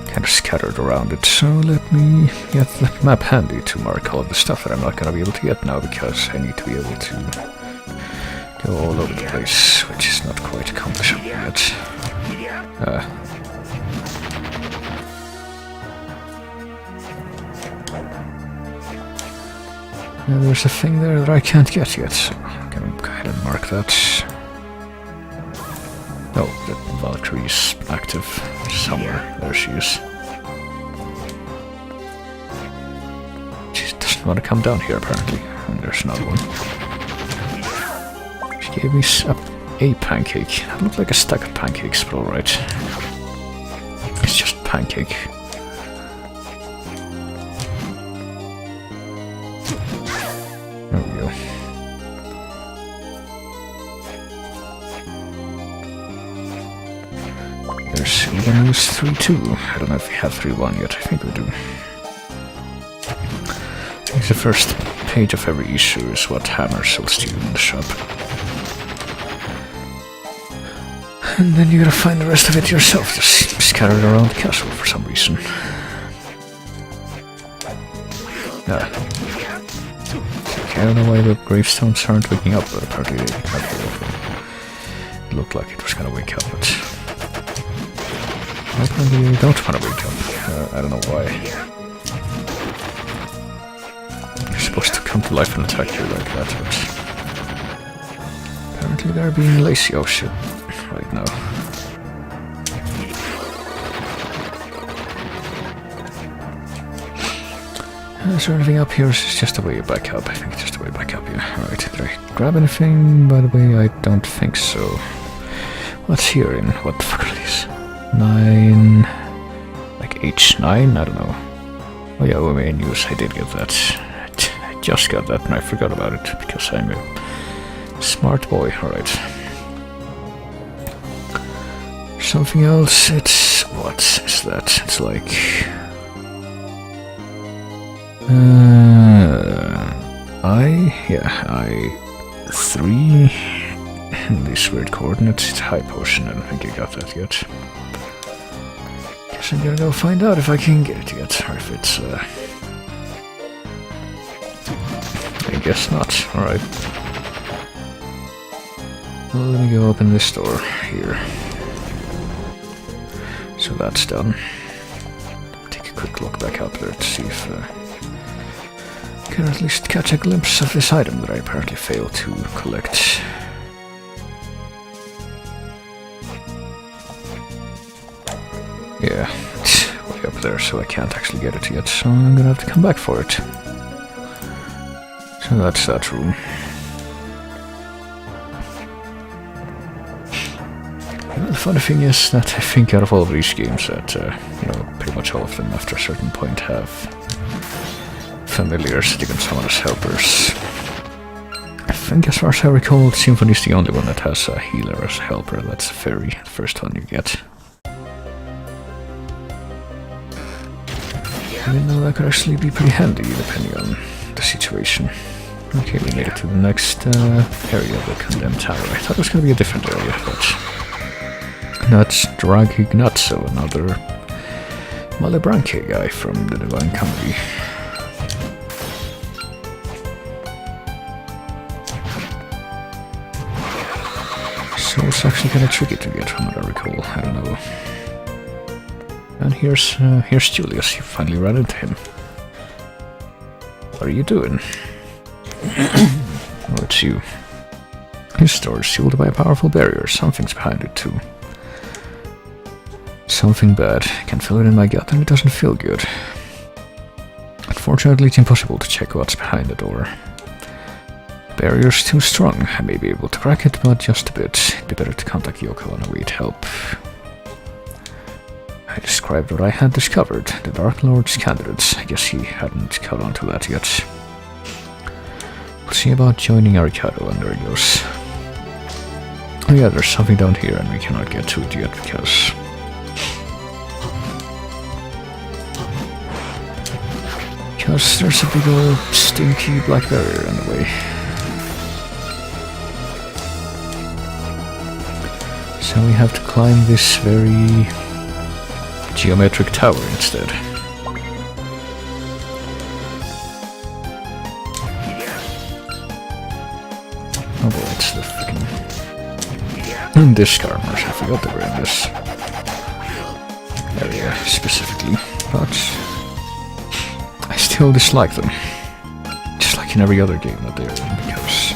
Kind of scattered around it, so let me get the map handy to mark all of the stuff that I'm not gonna be able to get now, because I need to be able to go all over the place, which is not quite accomplishable yet. Now there's a thing there that I can't get yet, so I'm gonna go ahead and mark that. Oh, the Valkyrie's active somewhere. There she is. She doesn't want to come down here apparently. And there's another one. She gave me a pancake. That looked like a stack of pancakes, but alright. It's just pancake. There we go. There's even use 3-2. I don't know if we have 3-1 yet. I think we do. I think the first page of every issue is what hammer sells to you in the shop. And then you gotta find the rest of it yourself, just scattered around the castle for some reason. Okay, I don't know why the gravestones aren't waking up, but apparently they have. It looked like it was gonna wake up, but apparently they don't want to wake up. I don't know why. They're supposed to come to life and attack you like that, but apparently they're being lazy. Oh shit. Right now. Is there anything up here? It's just a way back up. I think it's just a way back up, yeah. Alright, did I grab anything? By the way, I don't think so. What's here in? What the fuck are these? 9... like H9? I don't know. Oh yeah, main use. I did get that. I just got that and I forgot about it because I'm a smart boy. Alright. Something else, it's... what is that? It's like... I3... these weird coordinates, it's high potion, I don't think I got that yet. Guess I'm gonna go find out if I can get it yet, or if it's... I guess not, alright. Well, let me go open this door here. So that's done. Take a quick look back up there to see if I can at least catch a glimpse of this item that I apparently failed to collect. Yeah, it's way up there, so I can't actually get it yet, so I'm gonna have to come back for it. So that's that room. The funny thing is that I think out of all of these games that, pretty much all of them after a certain point have familiars that you can summon as helpers. I think as far as I recall, Symphony is the only one that has a healer as a helper. That's a fairy, the first one you get. Even though that could actually be pretty handy depending on the situation. Okay, we made it to the next area of the Condemned Tower. I thought it was going to be a different area, but... that's Drag Ignazzo, another Malebranche guy from the Divine Comedy. So it's actually kind of tricky to get from what I recall, I don't know. And here's Julius. You finally ran into him. What are you doing? Oh, it's you. His store is sealed by a powerful barrier. Something's behind it too. Something bad. I can feel it in my gut and it doesn't feel good. Unfortunately, it's impossible to check what's behind the door. The barrier's too strong. I may be able to crack it, but just a bit. It'd be better to contact Yoko and await help. I described what I had discovered. The Dark Lord's candidates. I guess he hadn't caught on to that yet. We'll see about joining Arikado and there he goes. Oh yeah, there's something down here and we cannot get to it yet because... Because there's a big old stinky black barrier in the way. So we have to climb this very geometric tower instead. Oh boy, it's the freaking... disc armors, I forgot they were in this area specifically, but I still dislike them. Just like in every other game that they're in, because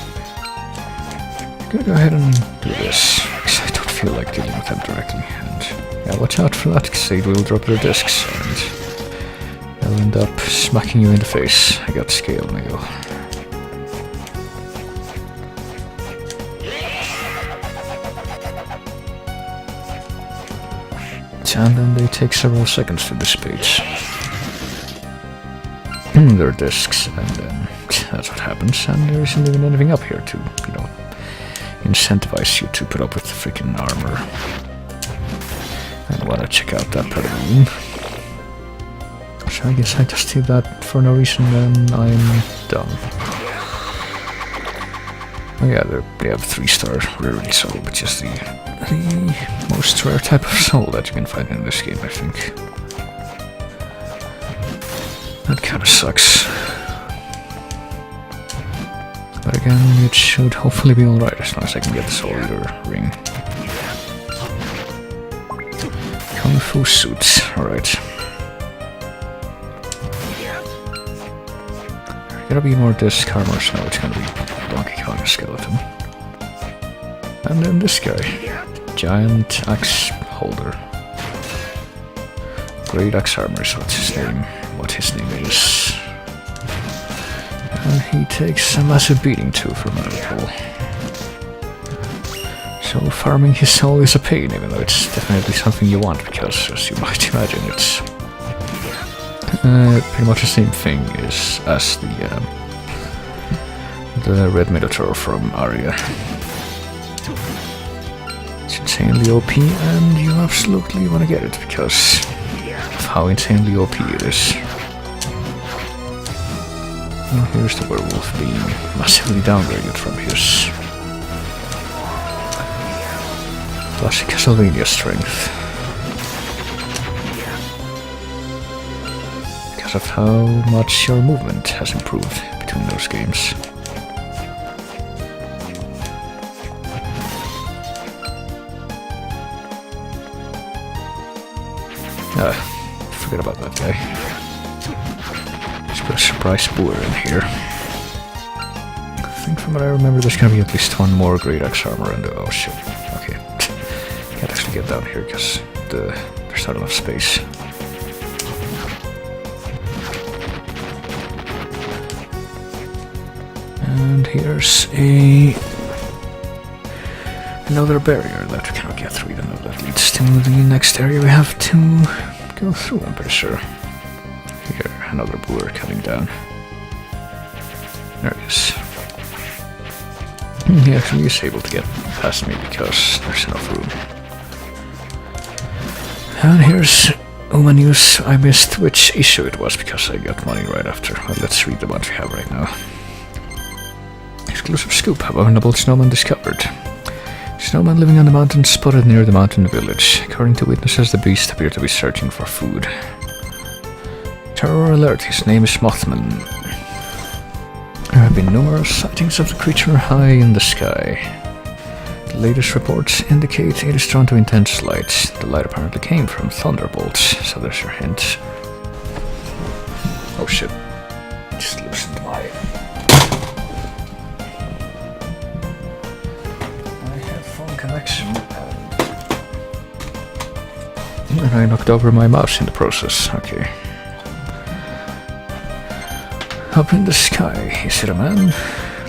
I'm gonna go ahead and do this, because I don't feel like dealing with them directly, and yeah, watch out for that, because they will drop their discs, and they'll end up smacking you in the face. I got scale mail. And then they take several seconds to dissipate. Their discs, and then that's what happens, and there isn't even anything up here to, you know, incentivize you to put up with the freaking armor. I wanna check out that part of the room. So I guess I just did that for no reason, then I'm done. Oh yeah, they have 3-star rarity soul, which is the most rare type of soul that you can find in this game, I think. That kinda sucks. But again, it should hopefully be alright as long as I can get the Soul Eater ring. Kung Fu suits, alright. There gotta be more disc armors now, it's gonna be Donkey Kong skeleton. And then this guy. Giant axe holder. Great axe armor is what's his name. What his name is. And he takes a massive beating too, from what I recall. So farming his soul is a pain, even though it's definitely something you want, because as you might imagine, it's pretty much the same thing as the Red Minotaur from Aria. It's insanely OP, and you absolutely want to get it because of how insanely OP it is. And here's the werewolf being massively downgraded from his classic Castlevania strength. Because of how much your movement has improved between those games. Forget about that guy. Just put a surprise boar in here. I think from what I remember there's gonna be at least one more great axe armor and oh shit. Okay. Can't actually get down here because there's not enough space. And here's another barrier that we cannot get through, even though that leads to the next area we have to go through, I'm pretty sure. Here, another boar coming down. There he is. He actually is able to get past me because there's enough room. And here's Uma News. I missed which issue it was because I got money right after. Well, let's read the ones we have right now. Exclusive scoop. Abominable snowman discovered. Snowman living on the mountain spotted near the mountain village. According to witnesses, the beast appeared to be searching for food. Terror alert, his name is Mothman. There have been numerous sightings of the creature high in the sky. It latest reports indicate it is drawn to intense light. The light apparently came from thunderbolts, so there's your hint. Oh shit. Just loosened my... I have phone connection and I knocked over my mouse in the process. Okay. Up in the sky, is it a man?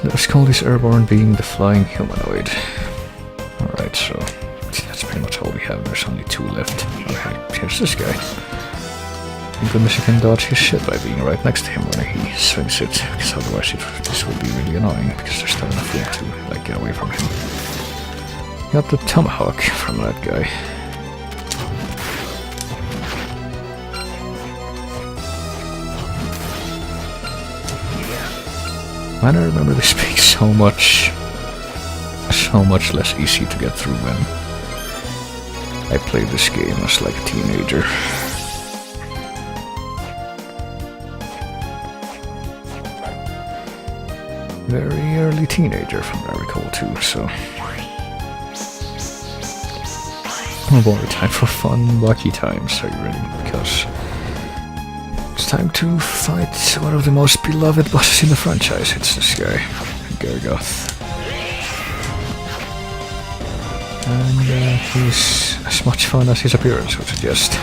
Let us call this airborne being the flying humanoid. Alright, so that's pretty much all we have. There's only 2 left. Okay, here's this guy. Thank goodness you can dodge his shit by being right next to him when he swings it, because otherwise this would be really annoying, because there's not enough room to get away from him. Got the tomahawk from that guy. Man, I remember this being so much less easy to get through when I played this game as like a teenager. Castlevania Very early teenager from what I recall too, so... Oh boy, time for fun, wacky times. Are you ready? Because it's time to fight one of the most beloved bosses in the franchise. It's this guy, Gargoth. And he's as much fun as his appearance would suggest.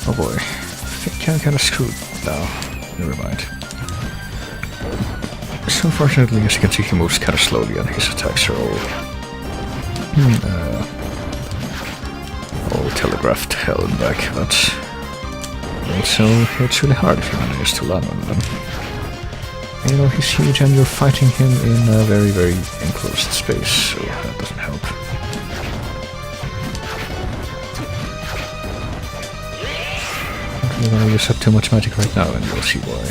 Oh boy, I think I'm kinda screwed now. Never mind. So unfortunately, as you can see, he moves kinda slowly and his attacks are all telegraphed to hell and back, but also it's really hard if you manage to land on them. And, you know, he's huge and you're fighting him in a very, very enclosed space, so that doesn't help. I'm gonna use up too much magic right now and you'll see why.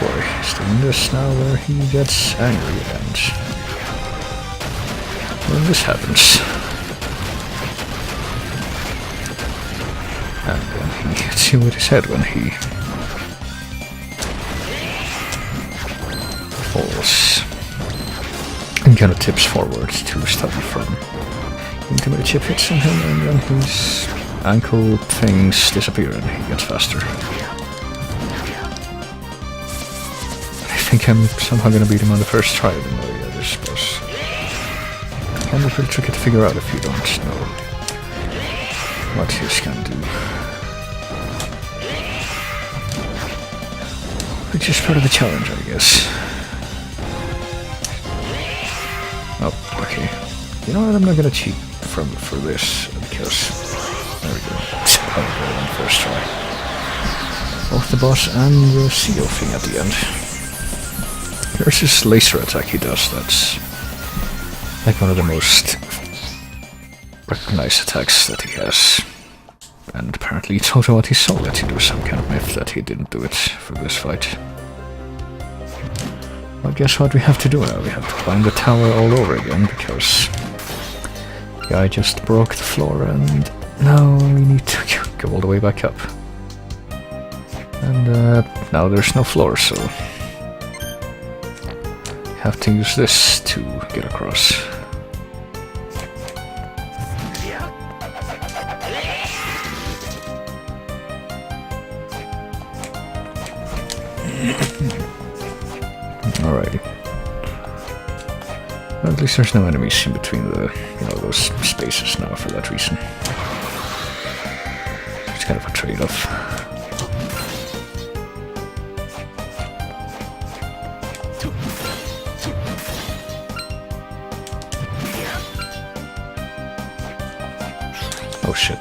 Boy, he's doing this now where he gets angry and when this happens. And then he hits you with his head when he falls and kind of tips forward to stop you from into the chip hits on him, and then his ankle things disappear and he gets faster. I think I'm somehow gonna beat him on the first try even though yeah, this boss can be pretty tricky to figure out if you don't know what he's gonna do. Which is part of the challenge, I guess. Oh, okay. You know what, I'm not gonna cheat for this, because there we go. I'll go on first try. Both the boss and the seal thing at the end. There's this laser attack he does that's like one of the most recognized attacks that he has. And apparently it's also what his soul lets you do, some kind of myth that he didn't do it for this fight. Well, guess what we have to do now? We have to climb the tower all over again, because the guy just broke the floor and now we need to go all the way back up. And now there's no floor, so we have to use this to get across. Alrighty. Well, at least there's no enemies in between the, those spaces now for that reason. It's kind of a trade-off. Oh shit.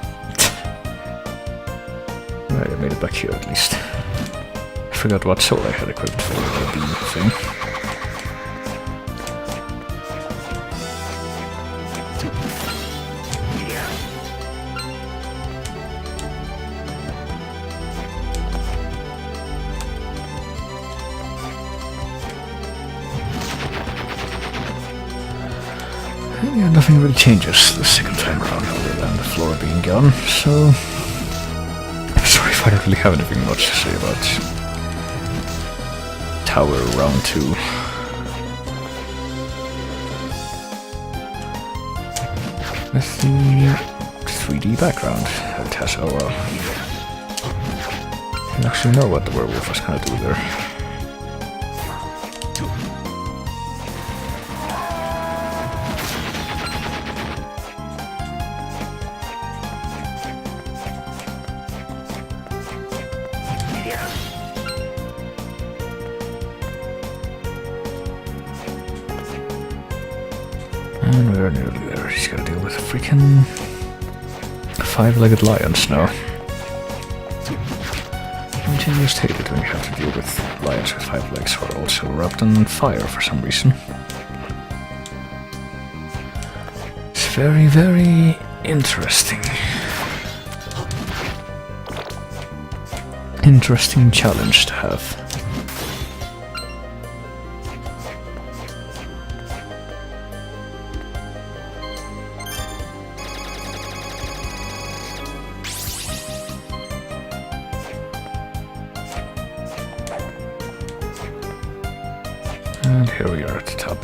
Alright, I made it back here at least. I forgot what soul I had equipped for the beam thing. Yeah, nothing really changes the second time around other than the floor being gone, so... I'm sorry if I don't really have anything much to say about Tower Round 2. With the 3D background that it has, oh well. I didn't actually know what the werewolf was gonna do there. And we're nearly there. He's gotta deal with a freaking 5-legged lions now. And you just hate it when you have to deal with lions with 5 legs who are also wrapped on fire for some reason. It's very, very interesting. Interesting challenge to have. And here we are at the top.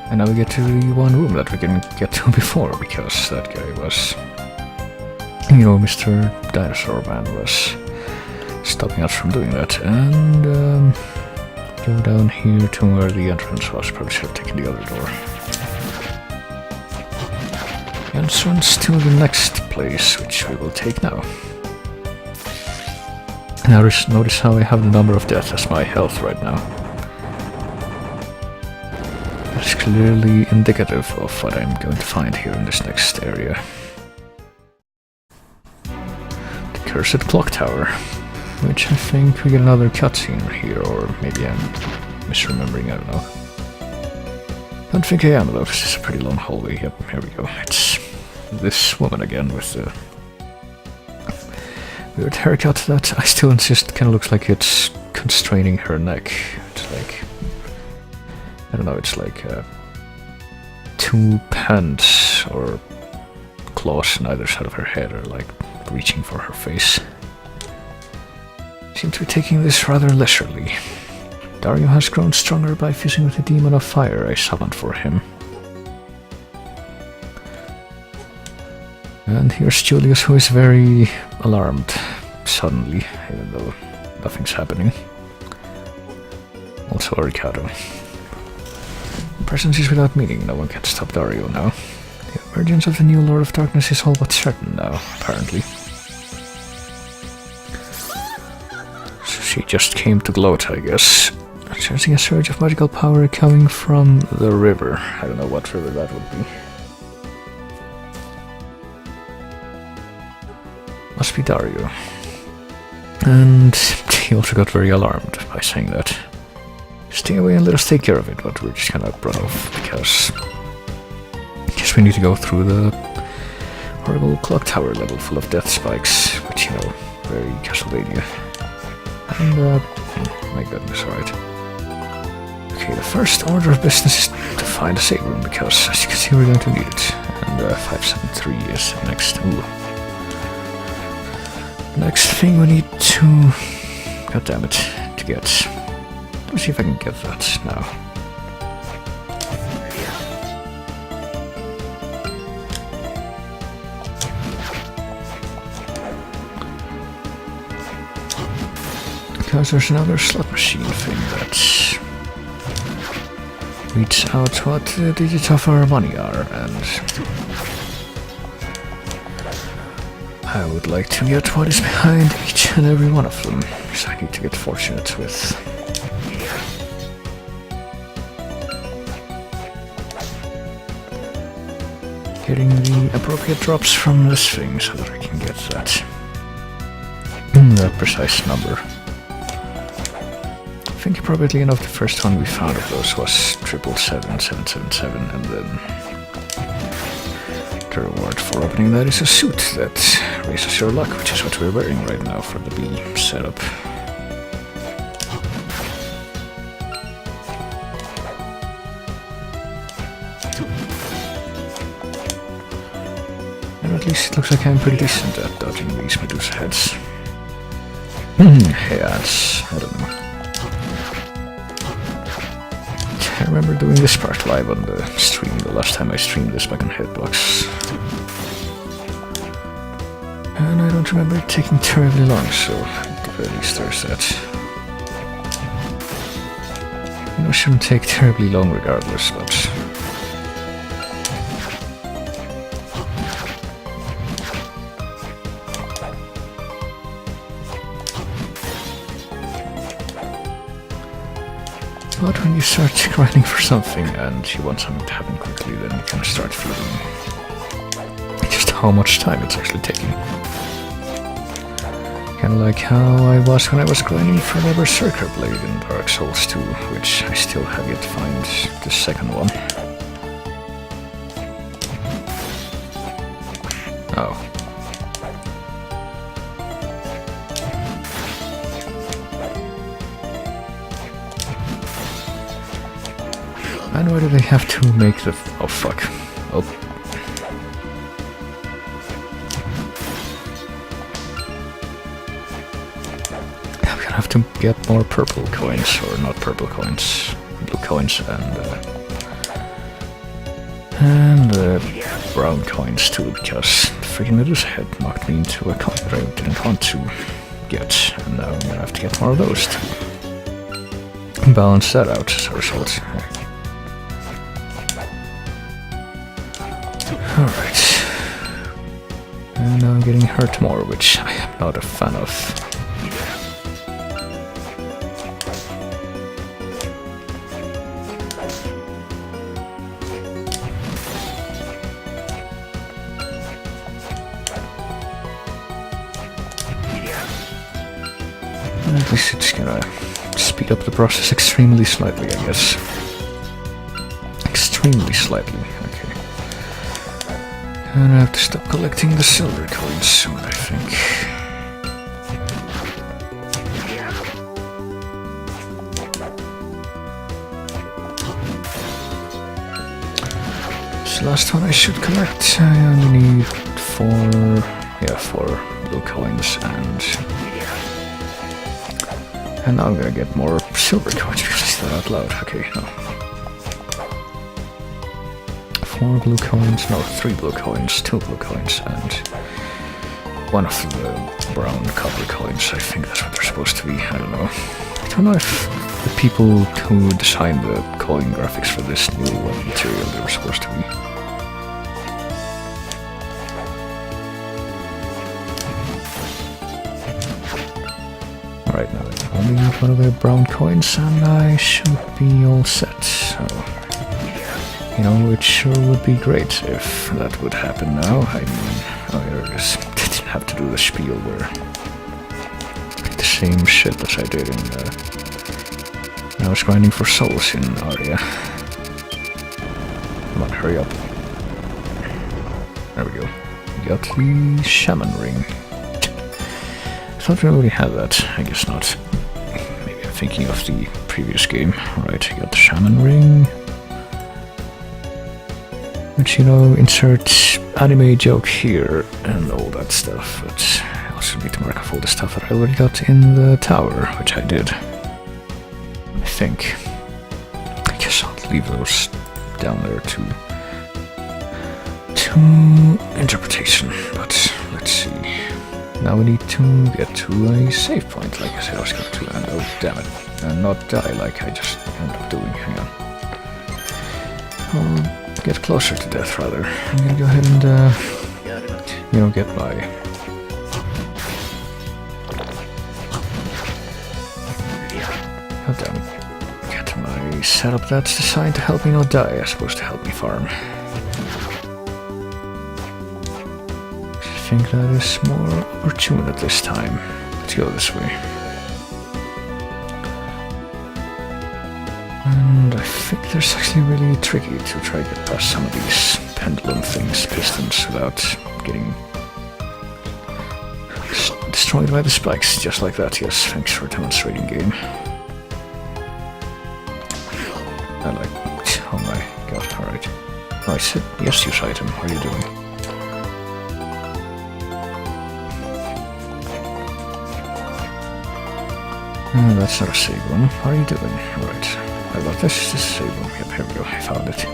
And now we get to the one room that we didn't get to before, because that guy was... You know, Mr. Dinosaur Man was stopping us from doing that. And go down here to where the entrance was. Probably should have taken the other door. Entrance to the next place, which we will take now. Now notice how I have the number of deaths as my health right now. That's clearly indicative of what I'm going to find here in this next area. The Cursed Clock Tower, which I think we get another cutscene here, or maybe I'm misremembering, I don't know. Don't think I am though, this is a pretty long hallway. Yep, here we go. It's this woman again with the weird haircut that I still insist kind of looks like it's constraining her neck. It's like, I don't know, it's like 2 hands or claws on either side of her head are like reaching for her face. Seem to be taking this rather leisurely. Dario has grown stronger by fusing with the demon of fire I summoned for him. And here's Julius, who is very alarmed suddenly, even though nothing's happening. Also Ricardo. Presence is without meaning, no one can stop Dario now. The emergence of the new Lord of Darkness is all but certain now, apparently. So she just came to gloat, I guess. Sensing a surge of magical power coming from the river. I don't know what river that would be. Must be Dario. And he also got very alarmed by saying that. Stay away and let us take care of it, but we're just gonna run off because I guess we need to go through the horrible clock tower level full of death spikes, which, you know, very Castlevania. And my goodness, alright. Okay, the first order of business is to find a save room, because as you can see we're going to need it. And 573 is next. Ooh. Next thing we need to... God damn it, to get... Let me see if I can get that now. Because there's another slot machine thing that reads out what the digits of our money are, and I would like to get what is behind each and every one of them, so I need to get fortunate with getting the appropriate drops from this thing so that I can get that the precise number. I think appropriately enough the first one we found of those was 777, and then the reward for opening that is a suit that raises your luck, which is what we're wearing right now for the B setup. least it looks like I'm pretty decent at dodging these Medusa heads. Yeah, I don't know. I remember doing this part live on the stream, the last time I streamed this back on Hitbox. And I don't remember it taking terribly long, so at the very least there's that. You know, it shouldn't take terribly long regardless, but... But when you start grinding for something and you want something to happen quickly, then you kind of start feeling just how much time it's actually taking. Kind of like how I was when I was grinding for the Berserker Blade in Dark Souls 2, which I still have yet to find the second one. Oh. And why do they have to make the... oh fuck. Oh. I'm gonna have to get more purple coins, or not purple coins, blue coins and brown coins too, because the freaking Medusa head knocked me into a coin that I didn't want to get, and now I'm gonna have to get more of those to balance that out as a result. Alright. And now I'm getting hurt more, which I am not a fan of. At least it's gonna speed up the process extremely slightly, I guess. Extremely slightly. And I have to stop collecting the silver coins soon, I think. This last one I should collect. I only need four blue coins, and now I'm gonna get more silver coins because I said that out loud. Okay, no. 4 blue coins, no, 3 blue coins, 2 blue coins, and 1 of the brown copper coins. I think that's what they're supposed to be, I don't know. I don't know if the people who designed the coin graphics for this knew what material they were supposed to be. Alright, now I only need 1 of the brown coins and I should be all set, so... You know, it sure would be great if that would happen now. I mean, oh, here it is. Didn't have to do the spiel where the same shit as I did in when I was grinding for souls in Aria. Come on, hurry up. There we go. Got the shaman ring. I thought we already had that. I guess not. Maybe I'm thinking of the previous game. Alright, got the shaman ring. Which, you know, insert anime joke here and all that stuff, but I also need to mark off all the stuff that I already got in the tower, which I did. I think. I guess I'll leave those down there to interpretation, but let's see. Now we need to get to a save point, like I said I was going to, and oh damn it, and not die like I just ended up doing. Hang on. I'll get closer to death, rather. I'm gonna go ahead and, you know, get my... God damn it. Get my setup that's designed to help me not die, as opposed to help me farm. I think that is more opportune at this time. Let's go this way. And I think there's actually really tricky to try to get past some of these pendulum things, pistons, without getting destroyed by the spikes, just like that. Yes, thanks for demonstrating, game. I like... oh my god, alright. Oh, I said yes, use item. What are you doing? That's not a save room. What are you doing? Right. How about this? This is a save room. Yep, here we go. I found it.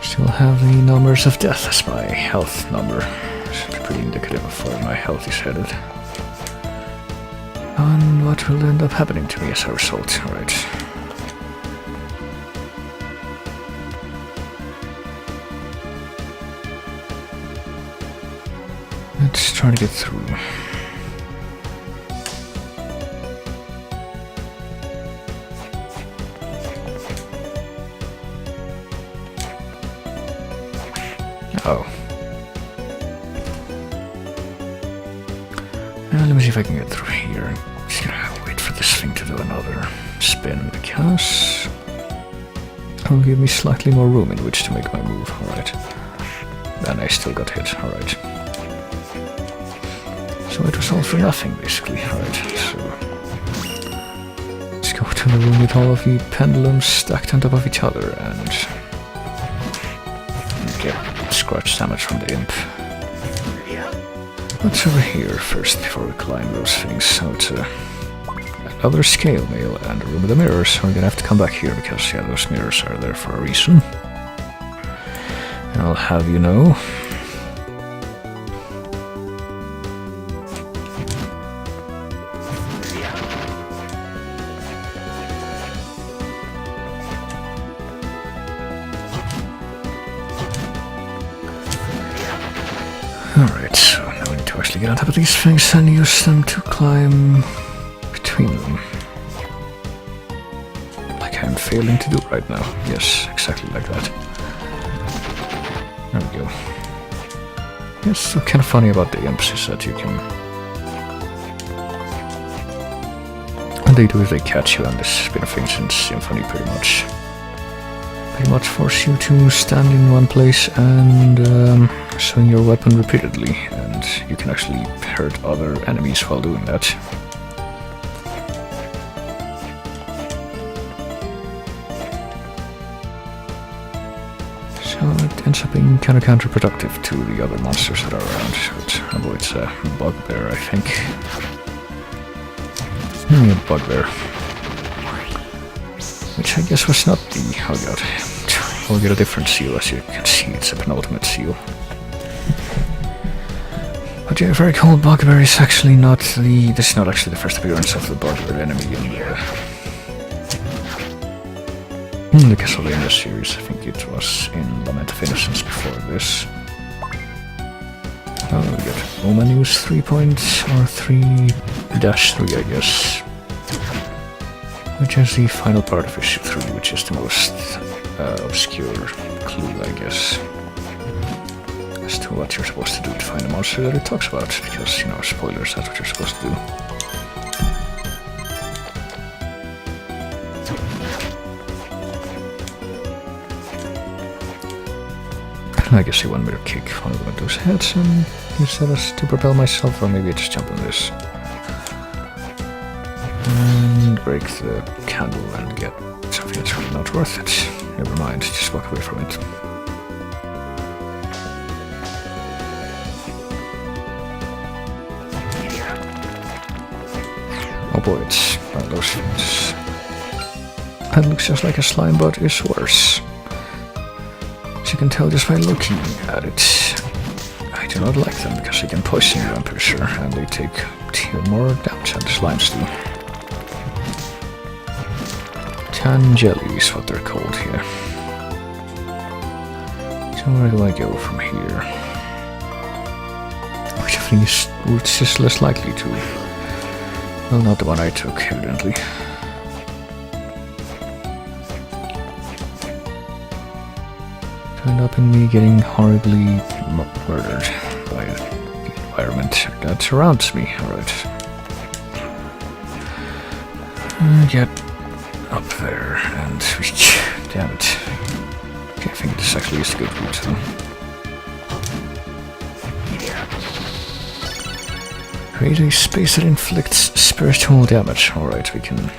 Still have the numbers of death as my health number. Should be pretty indicative of where my health is headed. And what will end up happening to me as a result. Alright. Let's try to get through. Oh. Let me see if I can get through here. Just gonna wait for this thing to do another spin because it'll give me slightly more room in which to make my move. Alright. Then I still got hit. Alright. So it was all for nothing, basically. Alright, so let's go to the room with all of the pendulums stacked on top of each other and get scratch damage from the imp. What's over here first before we climb those things? So it's another scale mail and a room with the mirrors. So we're gonna have to come back here because yeah, those mirrors are there for a reason. And I'll have you know. Alright, so now we need to actually get on top of these things and use them to climb between them. Like I'm failing to do right now. Yes, exactly like that. There we go. Yes, so kind of funny about the imps is that you can... What they do is they catch you on this spin of ancient symphony pretty much force you to stand in one place and swing your weapon repeatedly, and you can actually hurt other enemies while doing that. So it ends up being kind of counterproductive to the other monsters that are around. It avoids a bugbear, I think. A bugbear. Which I guess was not the... oh god. We'll get a different seal, as you can see, it's a penultimate seal. But yeah, very cool bugbear is actually not the... this is not actually the first appearance of the bugbear enemy in the Castlevania series. I think it was in Lament of Innocence before this. Oh, we got Omen use 3.3-3, I guess. Which is the final part of issue 3, which is the most obscure clue, I guess, as to what you're supposed to do to find a monster that it talks about, because, you know, spoilers, that's what you're supposed to do. And I guess I want me to kick one of those heads and use that as to propel myself, or maybe I just jump on this. And break the candle and get something that's really not worth it. Never mind, just walk away from it. Oh boy, it's one of those things. That looks just like a slime, but is worse. As you can tell just by looking at it. I do not like them because they can poison you, I'm pretty sure, and they take more damage than the slimes do. Jelly is what they're called here. So where do I go from here? Which of these routes is less likely to? Well, not the one I took, evidently. To end up in me getting horribly murdered by the environment that surrounds me. Alright. Get up there and reach. Damn it. Okay, I think this actually is a good route though. Create a space that inflicts spiritual damage. Alright, we can